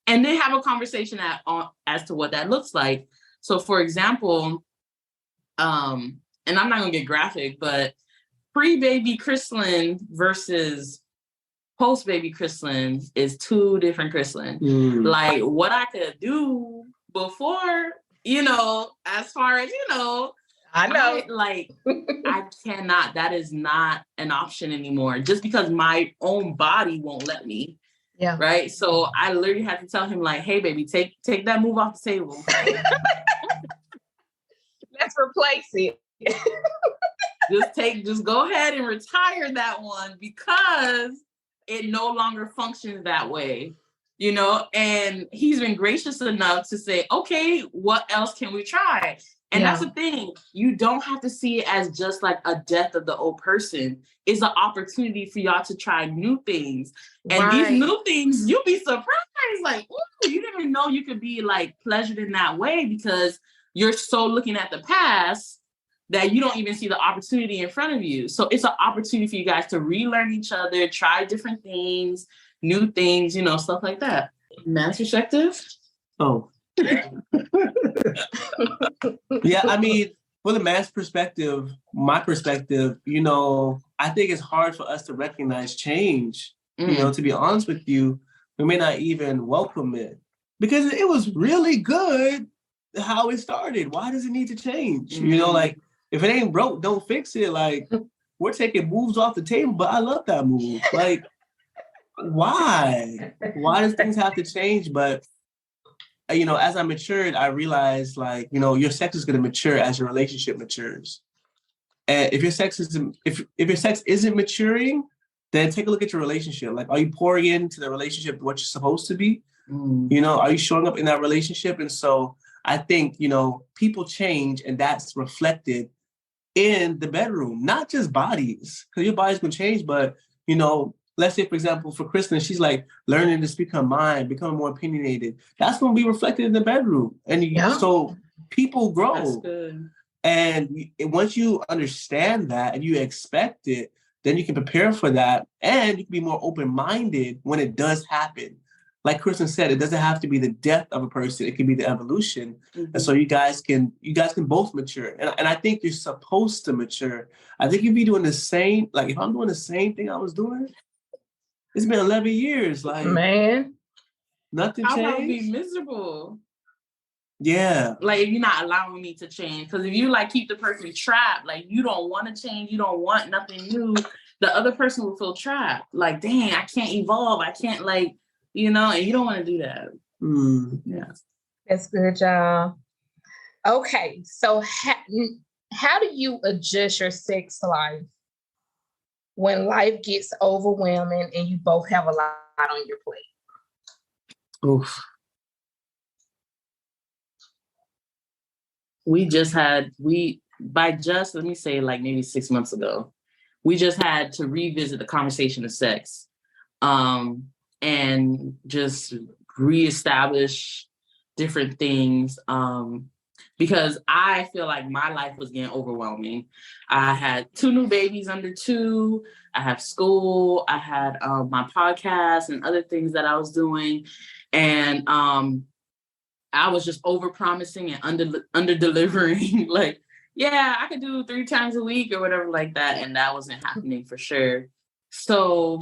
And then have a conversation as to what that looks like. So for example, and I'm not gonna get graphic, but pre-baby Christ-Lynn versus post-baby Christ-Lynn is two different Christ-Lynn. Like what I could do before, as far as, I know. I cannot, that is not an option anymore just because my own body won't let me. Yeah. Right. So I literally had to tell him like, hey, baby, take that move off the table. Let's replace it. just go ahead and retire that one because it no longer functions that way, and he's been gracious enough to say, okay, what else can we try? And that's the thing. You don't have to see it as just like a death of the old person. It's an opportunity for y'all to try new things. And these new things, you'll be surprised. Like, ooh, you didn't even know you could be like pleasured in that way because you're so looking at the past that you don't even see the opportunity in front of you. So it's an opportunity for you guys to relearn each other, try different things, new things, stuff like that. Man's perspective? Oh. Yeah, I mean, for the man's perspective, my perspective, I think it's hard for us to recognize change. To be honest with you, we may not even welcome it because it was really good how it started. Why does it need to change? Like if it ain't broke, don't fix it. Like we're taking moves off the table, but I love that move. Like why? Why does things have to change? But as I matured, I realized like, your sex is going to mature as your relationship matures. And if your sex isn't maturing, then take a look at your relationship. Like, are you pouring into the relationship what you're supposed to be? Are you showing up in that relationship? And so I think, people change and that's reflected in the bedroom, not just bodies, because your body's going to change. But, let's say, for example, for Kristen, she's like learning to speak her mind, becoming more opinionated. That's going to be reflected in the bedroom. And so people grow. That's good. And once you understand that and you expect it, then you can prepare for that. And you can be more open-minded when it does happen. Like Kristen said, it doesn't have to be the death of a person. It can be the evolution. And so you guys can both mature. And I think you're supposed to mature. I think you'd be doing the same, like if I'm doing the same thing I was doing, it's been 11 years. Like, man, nothing changed. I'll probably be miserable. Yeah. Like if you're not allowing me to change. Because if you like keep the person trapped, like you don't want to change, you don't want nothing new, the other person will feel trapped. Like, dang, I can't evolve. I can't and you don't want to do that. Yeah. That's good, y'all. Okay. So how do you adjust your sex life when life gets overwhelming and you both have a lot on your plate? Oof. Let me say like maybe 6 months ago, we just had to revisit the conversation of sex. And just reestablish different things. Because I feel like my life was getting overwhelming. I had 2 new babies under 2. I have school. I had my podcast and other things that I was doing. And I was just over promising and under delivering. Like, yeah, I could do 3 times a week or whatever like that. And that wasn't happening for sure. So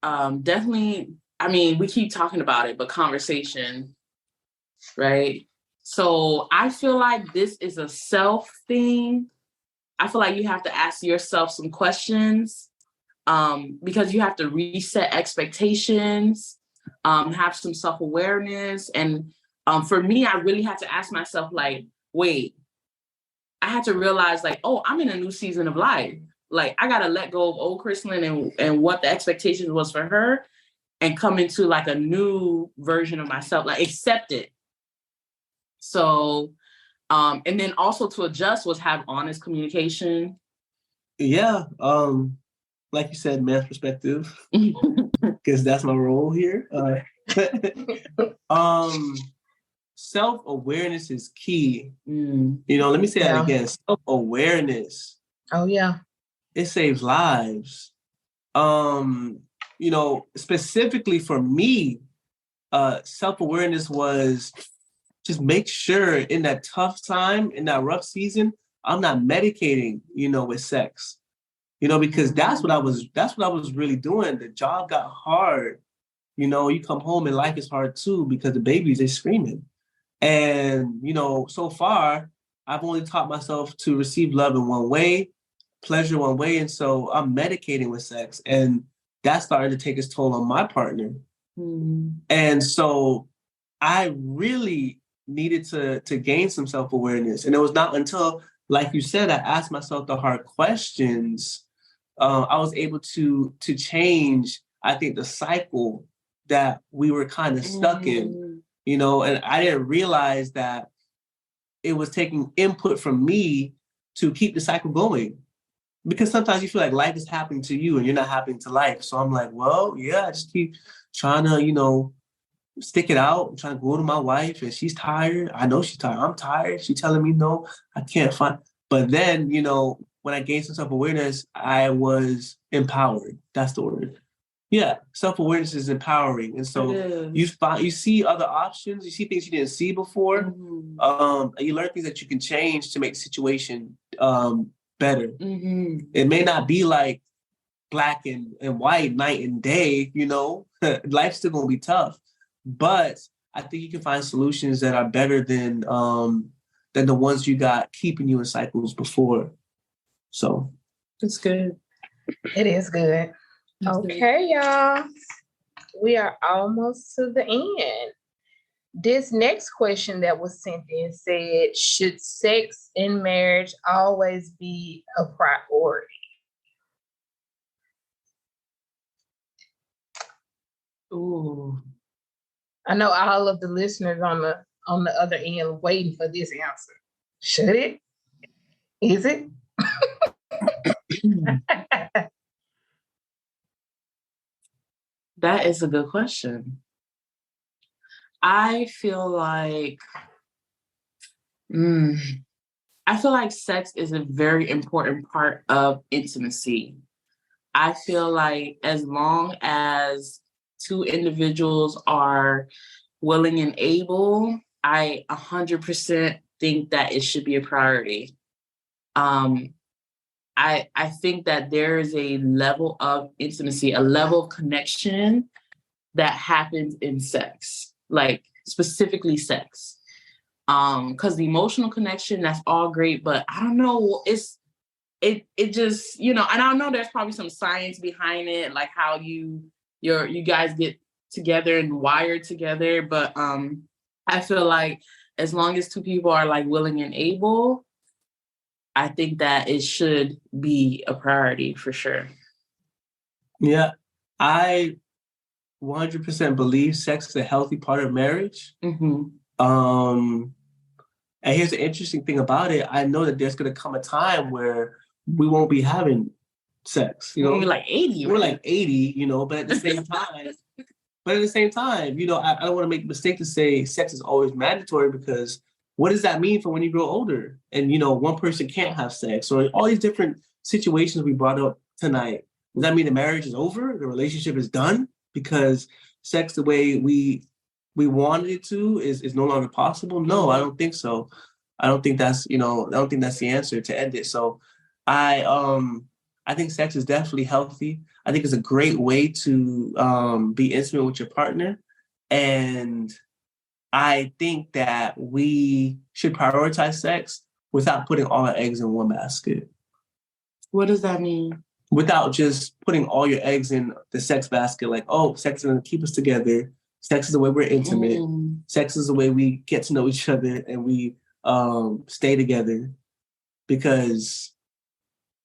definitely, I mean, we keep talking about it, but conversation, right? So I feel like this is a self thing. I feel like you have to ask yourself some questions because you have to reset expectations, have some self-awareness. And for me, I really had to ask myself, like, wait, I had to realize like, oh, I'm in a new season of life. Like I got to let go of old Christ-Lynn and what the expectations was for her and come into like a new version of myself, like accept it. So, and then also to adjust was have honest communication. Yeah. like you said, man's perspective, because that's my role here. Self-awareness is key. Let me say that again. Self-awareness. Oh, yeah. It saves lives. Specifically for me, self-awareness was just make sure in that tough time, in that rough season, I'm not medicating, with sex. Because that's what I was really doing. The job got hard. You come home and life is hard too because the babies, they're screaming. And, so far, I've only taught myself to receive love in one way, pleasure one way. And so I'm medicating with sex. And that started to take its toll on my partner. And so I really needed to gain some self-awareness. And it was not until, like you said, I asked myself the hard questions, I was able to change, I think, the cycle that we were kind of stuck in, and I didn't realize that it was taking input from me to keep the cycle going. Because sometimes you feel like life is happening to you and you're not happening to life. So I'm like, well, yeah, I just keep trying to, stick it out. I'm trying to go to my wife and she's tired. I know she's tired. I'm tired. She's telling me no, I can't find. But then, when I gained some self-awareness, I was empowered. That's the word. Yeah, self-awareness is empowering. And so you see other options, you see things you didn't see before. And you learn things that you can change to make the situation better. It may not be like black and white, night and day, life's still gonna be tough. But I think you can find solutions that are better than the ones you got keeping you in cycles before. So it's good. It is good. Okay, y'all. We are almost to the end. This next question that was sent in said, should sex in marriage always be a priority? Ooh. I know all of the listeners on the other end waiting for this answer. Should it? Is it? That is a good question. I feel like sex is a very important part of intimacy. I feel like as long as two individuals are willing and able, I 100% think that it should be a priority. I think that there is a level of intimacy, a level of connection that happens in sex, like specifically sex. Because the emotional connection, that's all great, but I don't know, it just, and I know there's probably some science behind it, like how you guys get together and wired together. But I feel like as long as two people are like willing and able, I think that it should be a priority for sure. Yeah, I 100% believe sex is a healthy part of marriage. And here's the interesting thing about it. I know that there's going to come a time where we won't be having sex. We're like 80. We're like 80, but at the same time, I don't want to make the mistake to say sex is always mandatory, because what does that mean for when you grow older and, one person can't have sex, or all these different situations we brought up tonight? Does that mean the marriage is over? The relationship is done because sex, the way we wanted it to, is no longer possible? No, I don't think so. I don't think that's the answer to end it. So I think sex is definitely healthy. I think it's a great way to be intimate with your partner. And I think that we should prioritize sex without putting all our eggs in one basket. What does that mean? Without just putting all your eggs in the sex basket, like, oh, sex is going to keep us together. Sex is the way we're intimate. Sex is the way we get to know each other and we stay together. Because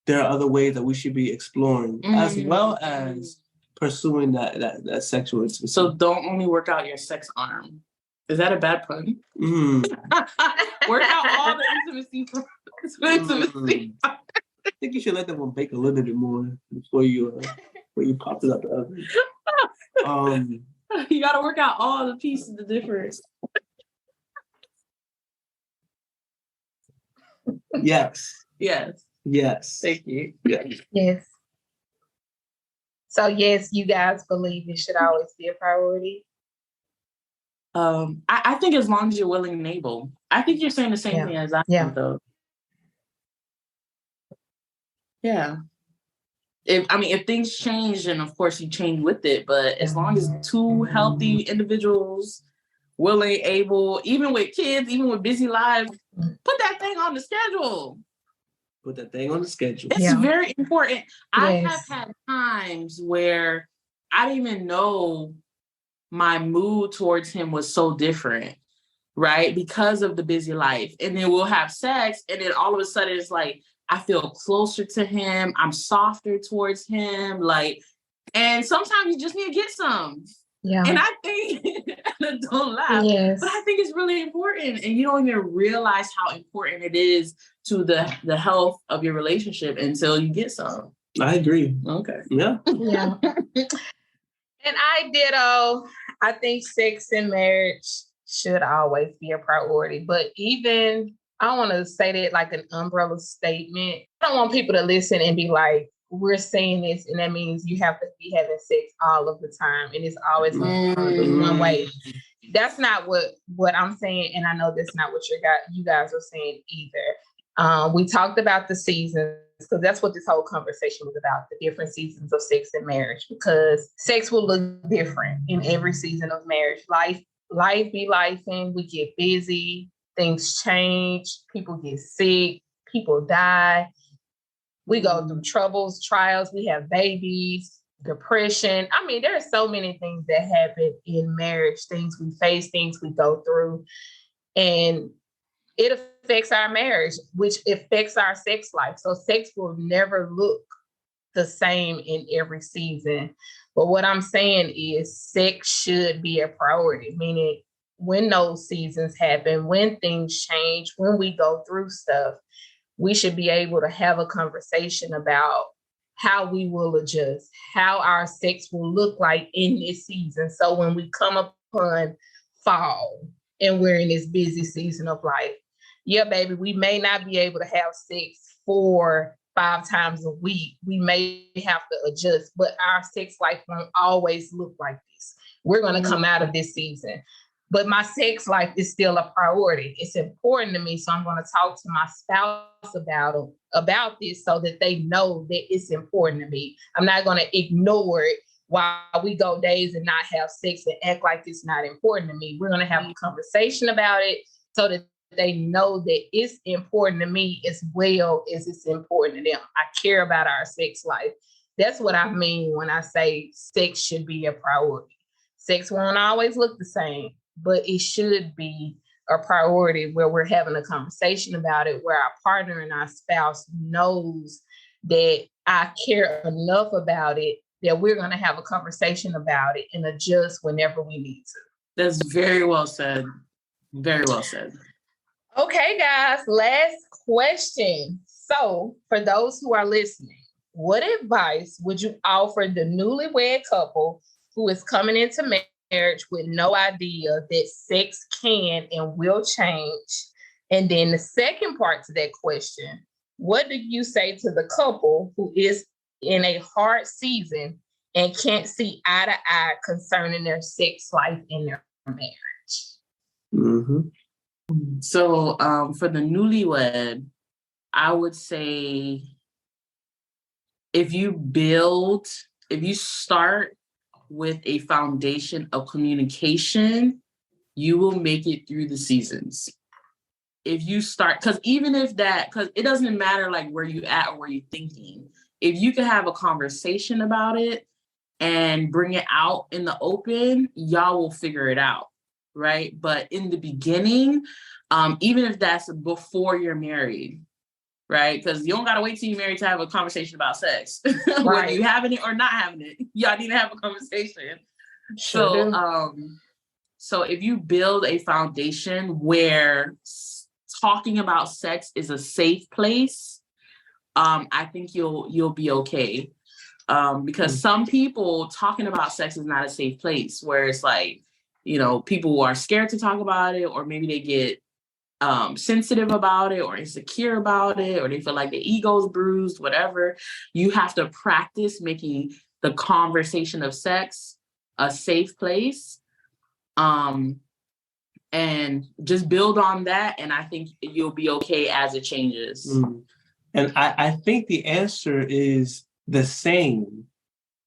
there are other ways that we should be exploring, as well as pursuing that sexual intimacy. So don't only work out your sex arm. Is that a bad pun? Work out all the intimacy. I think you should let that one bake a little bit more before you pop it up the oven. You got to work out all the pieces, the difference. Yes. Yes. Yes. Thank you. Yes. Yes. So yes, you guys believe it should always be a priority. I think as long as you're willing and able. I think you're saying the same thing as I am, though. Yeah. If things change, then of course you change with it. But as long as two healthy individuals, willing, able, even with kids, even with busy lives, put that thing on the schedule. Put that thing on the schedule. It's very important. I have Yes. had times where I didn't even know my mood towards him was so different, right? Because of the busy life. And then we'll have sex, and then all of a sudden it's like, I feel closer to him. I'm softer towards him. And sometimes you just need to get some. Yeah. And I think, don't laugh, Yes. but I think it's really important. And you don't even realize how important it is to the health of your relationship until you get some. I agree. Okay. Yeah. Yeah. And I ditto. I think sex in marriage should always be a priority. But even, I don't want to say that like an umbrella statement. I don't want people to listen and be like, we're saying this, and that means you have to be having sex all of the time, and it's always going to be one way. That's not what I'm saying, and I know that's not what you guys are saying either. We talked about the seasons, because that's what this whole conversation was about, the different seasons of sex and marriage, because sex will look different in every season of marriage. Life be lifing, we get busy, things change, people get sick, people die. We go through troubles, trials, we have babies, depression. I mean, there are so many things that happen in marriage, things we face, things we go through. And it affects our marriage, which affects our sex life. So sex will never look the same in every season. But what I'm saying is sex should be a priority, meaning when those seasons happen, when things change, when we go through stuff, we should be able to have a conversation about how we will adjust, how our sex will look like in this season. So when we come upon fall and we're in this busy season of life, yeah, baby, we may not be able to have sex 4-5 times a week. We may have to adjust, but our sex life won't always look like this. We're going to come out of this season. But my sex life is still a priority. It's important to me. So I'm going to talk to my spouse about this so that they know that it's important to me. I'm not going to ignore it while we go days and not have sex and act like it's not important to me. We're going to have a conversation about it so that they know that it's important to me as well as it's important to them. I care about our sex life. That's what I mean when I say sex should be a priority. Sex won't always look the same, but it should be a priority where we're having a conversation about it, where our partner and our spouse knows that I care enough about it that we're going to have a conversation about it and adjust whenever we need to. That's very well said. Very well said. Okay, guys, last question. So for those who are listening, what advice would you offer the newlywed couple who is coming into marriage with no idea that sex can and will change? And then the second part to that question, what do you say to the couple who is in a hard season and can't see eye to eye concerning their sex life in their marriage? Mm-hmm. So for the newlywed, I would say if you start with a foundation of communication, you will make it through the seasons. If you start, because it doesn't matter like where you at or where you're thinking. If you can have a conversation about it and bring it out in the open, y'all will figure it out, right? But in the beginning, even if that's before you're married, right? Because you don't gotta wait till you're married to have a conversation about sex. Right. Whether you having it or not having it, y'all need to have a conversation. Sure. So if you build a foundation where talking about sex is a safe place, I think you'll be okay. Because some people talking about sex is not a safe place, where it's like, people are scared to talk about it, or maybe they get sensitive about it or insecure about it, or they feel like their ego's bruised, whatever. You have to practice making the conversation of sex a safe place. And just build on that. And I think you'll be okay as it changes. And I think the answer is the same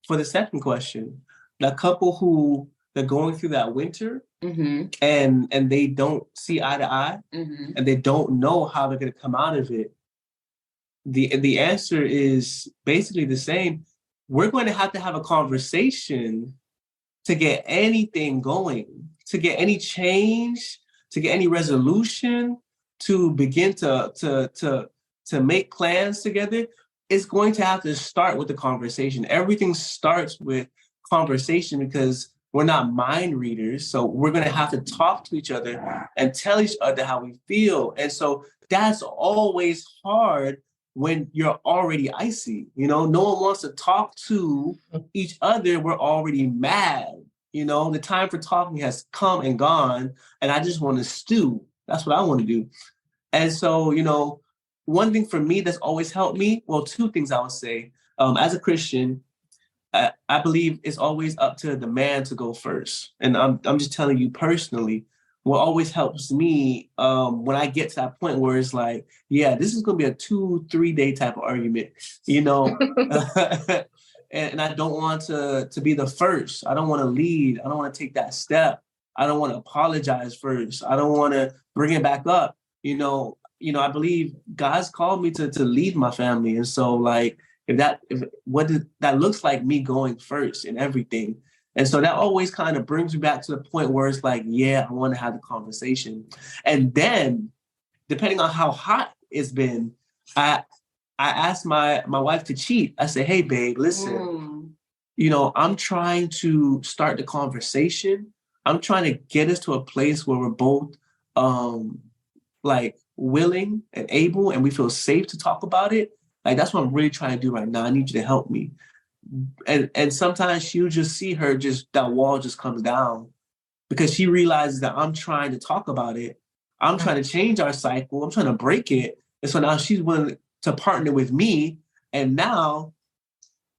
for the second question. The couple who they're going through that winter and they don't see eye to eye and they don't know how they're going to come out of it. The answer is basically the same. We're going to have a conversation to get anything going, to get any change, to get any resolution, to begin to make plans together. It's going to have to start with the conversation. Everything starts with conversation because we're not mind readers. So we're going to have to talk to each other and tell each other how we feel. And so that's always hard when you're already icy. No one wants to talk to each other. We're already mad. The time for talking has come and gone, and I just want to stew. That's what I want to do. And so, one thing for me that's always helped me, well, two things I would say. As a Christian, I believe it's always up to the man to go first. And I'm just telling you personally, what always helps me when I get to that point where it's like, yeah, this is going to be a 2-3 day type of argument, and I don't want to be the first. I don't want to lead. I don't want to take that step. I don't want to apologize first. I don't want to bring it back up. I believe God's called me to lead my family. And so like, that looks like me going first in everything. And so that always kind of brings me back to the point where it's like, yeah, I want to have the conversation. And then depending on how hot it's been, I asked my wife to cheat. I said, hey, babe, listen, I'm trying to start the conversation. I'm trying to get us to a place where we're both like willing and able and we feel safe to talk about it. Like, that's what I'm really trying to do right now. I need you to help me. And sometimes you just see her, that wall just comes down because she realizes that I'm trying to talk about it. I'm trying to change our cycle. I'm trying to break it. And so now she's willing to partner with me. And now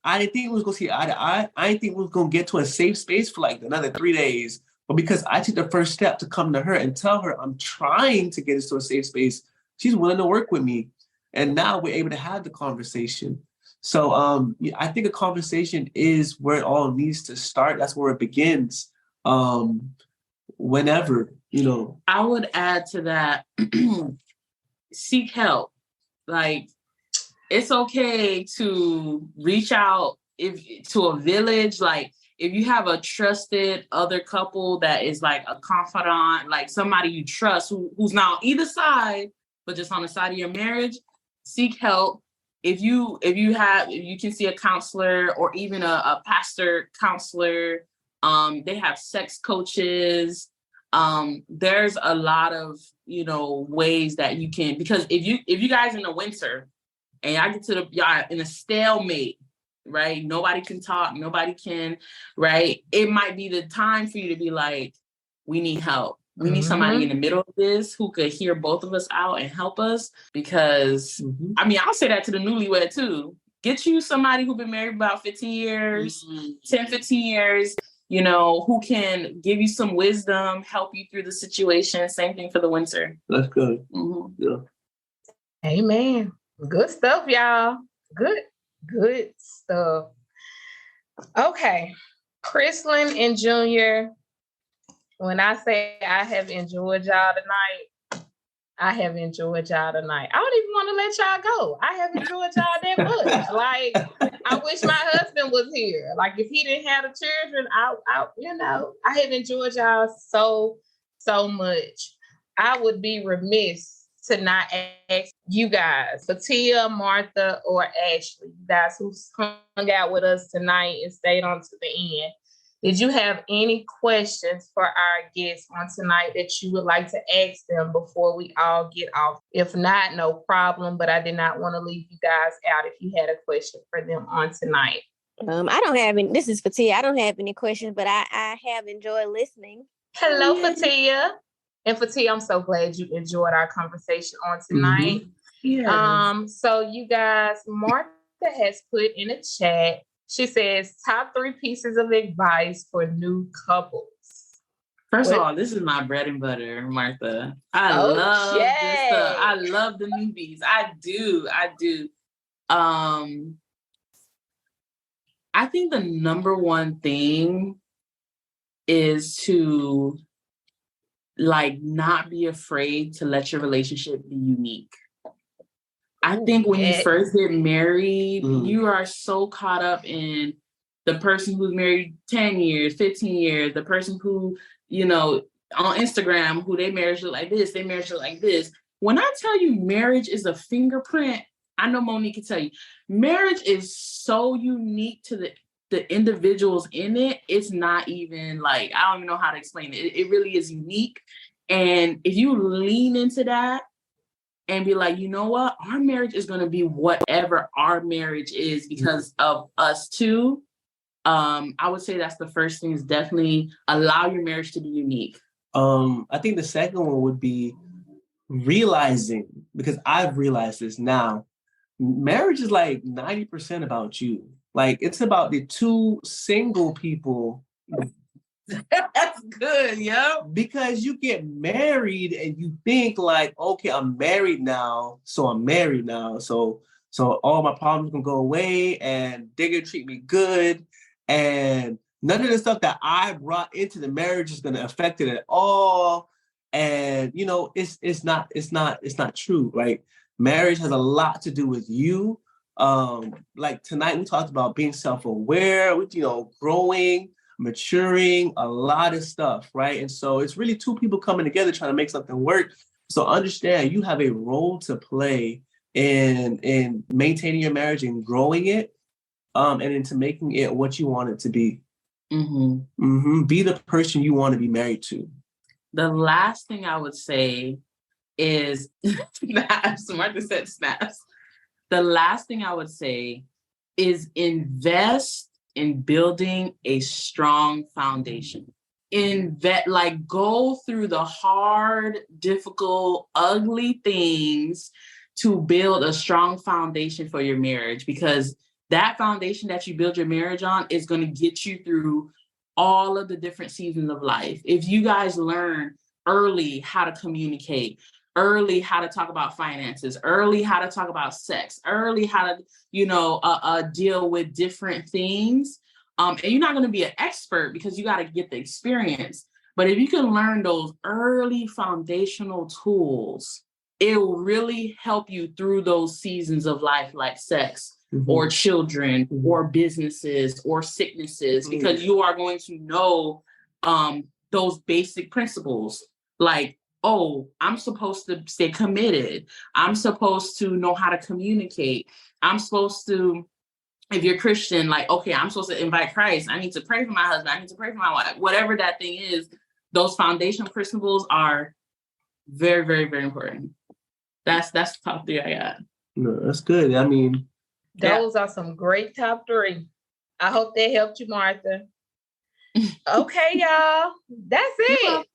I didn't think we was going to see eye to eye. I didn't think we was going to get to a safe space for like another 3 days. But because I took the first step to come to her and tell her I'm trying to get us to a safe space, she's willing to work with me. And now we're able to have the conversation. So I think a conversation is where it all needs to start. That's where it begins. Whenever, I would add to that, seek help. Like, it's okay to reach out to a village. Like, if you have a trusted other couple that is like a confidant, like somebody you trust who's not on either side, but just on the side of your marriage, seek help. If you can see a counselor or even a pastor counselor, they have sex coaches. There's a lot of, ways that you can, because if you guys in the winter and y'all get y'all in a stalemate, right? Nobody can talk, nobody can, right? It might be the time for you to be like, we need help. We need somebody in the middle of this who could hear both of us out and help us. Because, I'll say that to the newlywed too. Get you somebody who's been married about 15 years, 10, 15 years, who can give you some wisdom, help you through the situation. Same thing for the winter. That's good. Yeah. Amen. Good stuff, y'all. Good stuff. Okay. Christ-Lynn and Junior. When I say I have enjoyed y'all tonight, I have enjoyed y'all tonight. I don't even want to let y'all go. I have enjoyed y'all that much. Like, I wish my husband was here. Like, if he didn't have the children, I have enjoyed y'all so much. I would be remiss to not ask you guys, Fatia, Martha, or Ashley, you guys who hung out with us tonight and stayed on to the end. Did you have any questions for our guests on tonight that you would like to ask them before we all get off? If not, no problem, but I did not want to leave you guys out if you had a question for them on tonight. I don't have any. This is Fatia. I don't have any questions, but I have enjoyed listening. Hello, Fatia. And Fatia, I'm so glad you enjoyed our conversation on tonight. So you guys, Martha has put in a chat. She says, top 3 pieces of advice for new couples. First of all, this is my bread and butter, Martha. I love this stuff. I love the newbies. I do. I think the number one thing is to not be afraid to let your relationship be unique. I think when you first get married, you are so caught up in the person who's married 10 years, 15 years, the person who, on Instagram, who they marriage look like this, they marriage look like this. When I tell you marriage is a fingerprint, I know Monique can tell you, marriage is so unique to the individuals in it. It's not even I don't even know how to explain it. It really is unique. And if you lean into that, and be like, you know what? Our marriage is going to be whatever our marriage is because of us two. I would say that's the first thing, is definitely allow your marriage to be unique. I think the second one would be realizing, because I've realized this now, marriage is 90% about you. It's about the 2 single people. That's good, yeah. Because you get married and you think okay, I'm married now, so I'm married now. So all my problems can go away and they're gonna treat me good. And none of the stuff that I brought into the marriage is gonna affect it at all. And it's not true, right? Marriage has a lot to do with you. Tonight we talked about being self-aware, with growing, maturing, a lot of stuff, right? And so it's really 2 people coming together trying to make something work. So understand you have a role to play in maintaining your marriage and growing it, and into making it what you want it to be. Be the person you want to be married to. The last thing I would say is snaps. Martha said snaps. The last thing I would say is invest in building a strong foundation. Go through the hard, difficult, ugly things to build a strong foundation for your marriage, because that foundation that you build your marriage on is going to get you through all of the different seasons of life. If you guys learn early how to communicate, early how to talk about finances, early how to talk about sex, early how to, deal with different things. And you're not going to be an expert because you got to get the experience. But if you can learn those early foundational tools, it will really help you through those seasons of life, like sex or children or businesses or sicknesses, because you are going to know those basic principles. I'm supposed to stay committed. I'm supposed to know how to communicate. I'm supposed to, if you're Christian, I'm supposed to invite Christ. I need to pray for my husband. I need to pray for my wife. Whatever that thing is, those foundation principles are very, very, very important. That's the top 3 I got. No, that's good. I mean, those are some great top 3. I hope that helped you, Martha. Okay, y'all. That's it.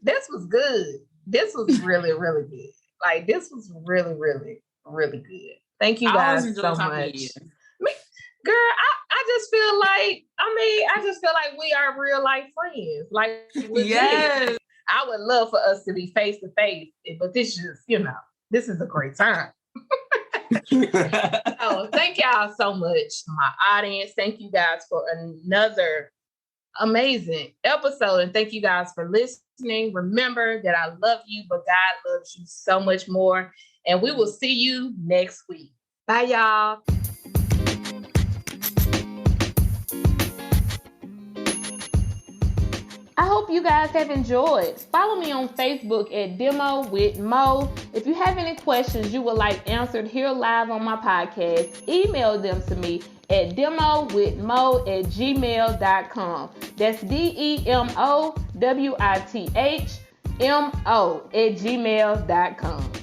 This was good. This was really, really good. This was really, really, really good. Thank you guys so much. Girl, I just feel like we are real life friends. Yes. I would love for us to be face to face, but this this is a great time. Oh, thank y'all so much, my audience. Thank you guys for another amazing episode, and thank you guys for listening. Remember that I love you, but God loves you so much more, and we will see you next week. Bye, y'all. I hope you guys have enjoyed. Follow me on Facebook at Demo with Mo. If you have any questions you would like answered here live on my podcast, email them to me at demowithmo@gmail.com. That's DEMOWITHMO@gmail.com.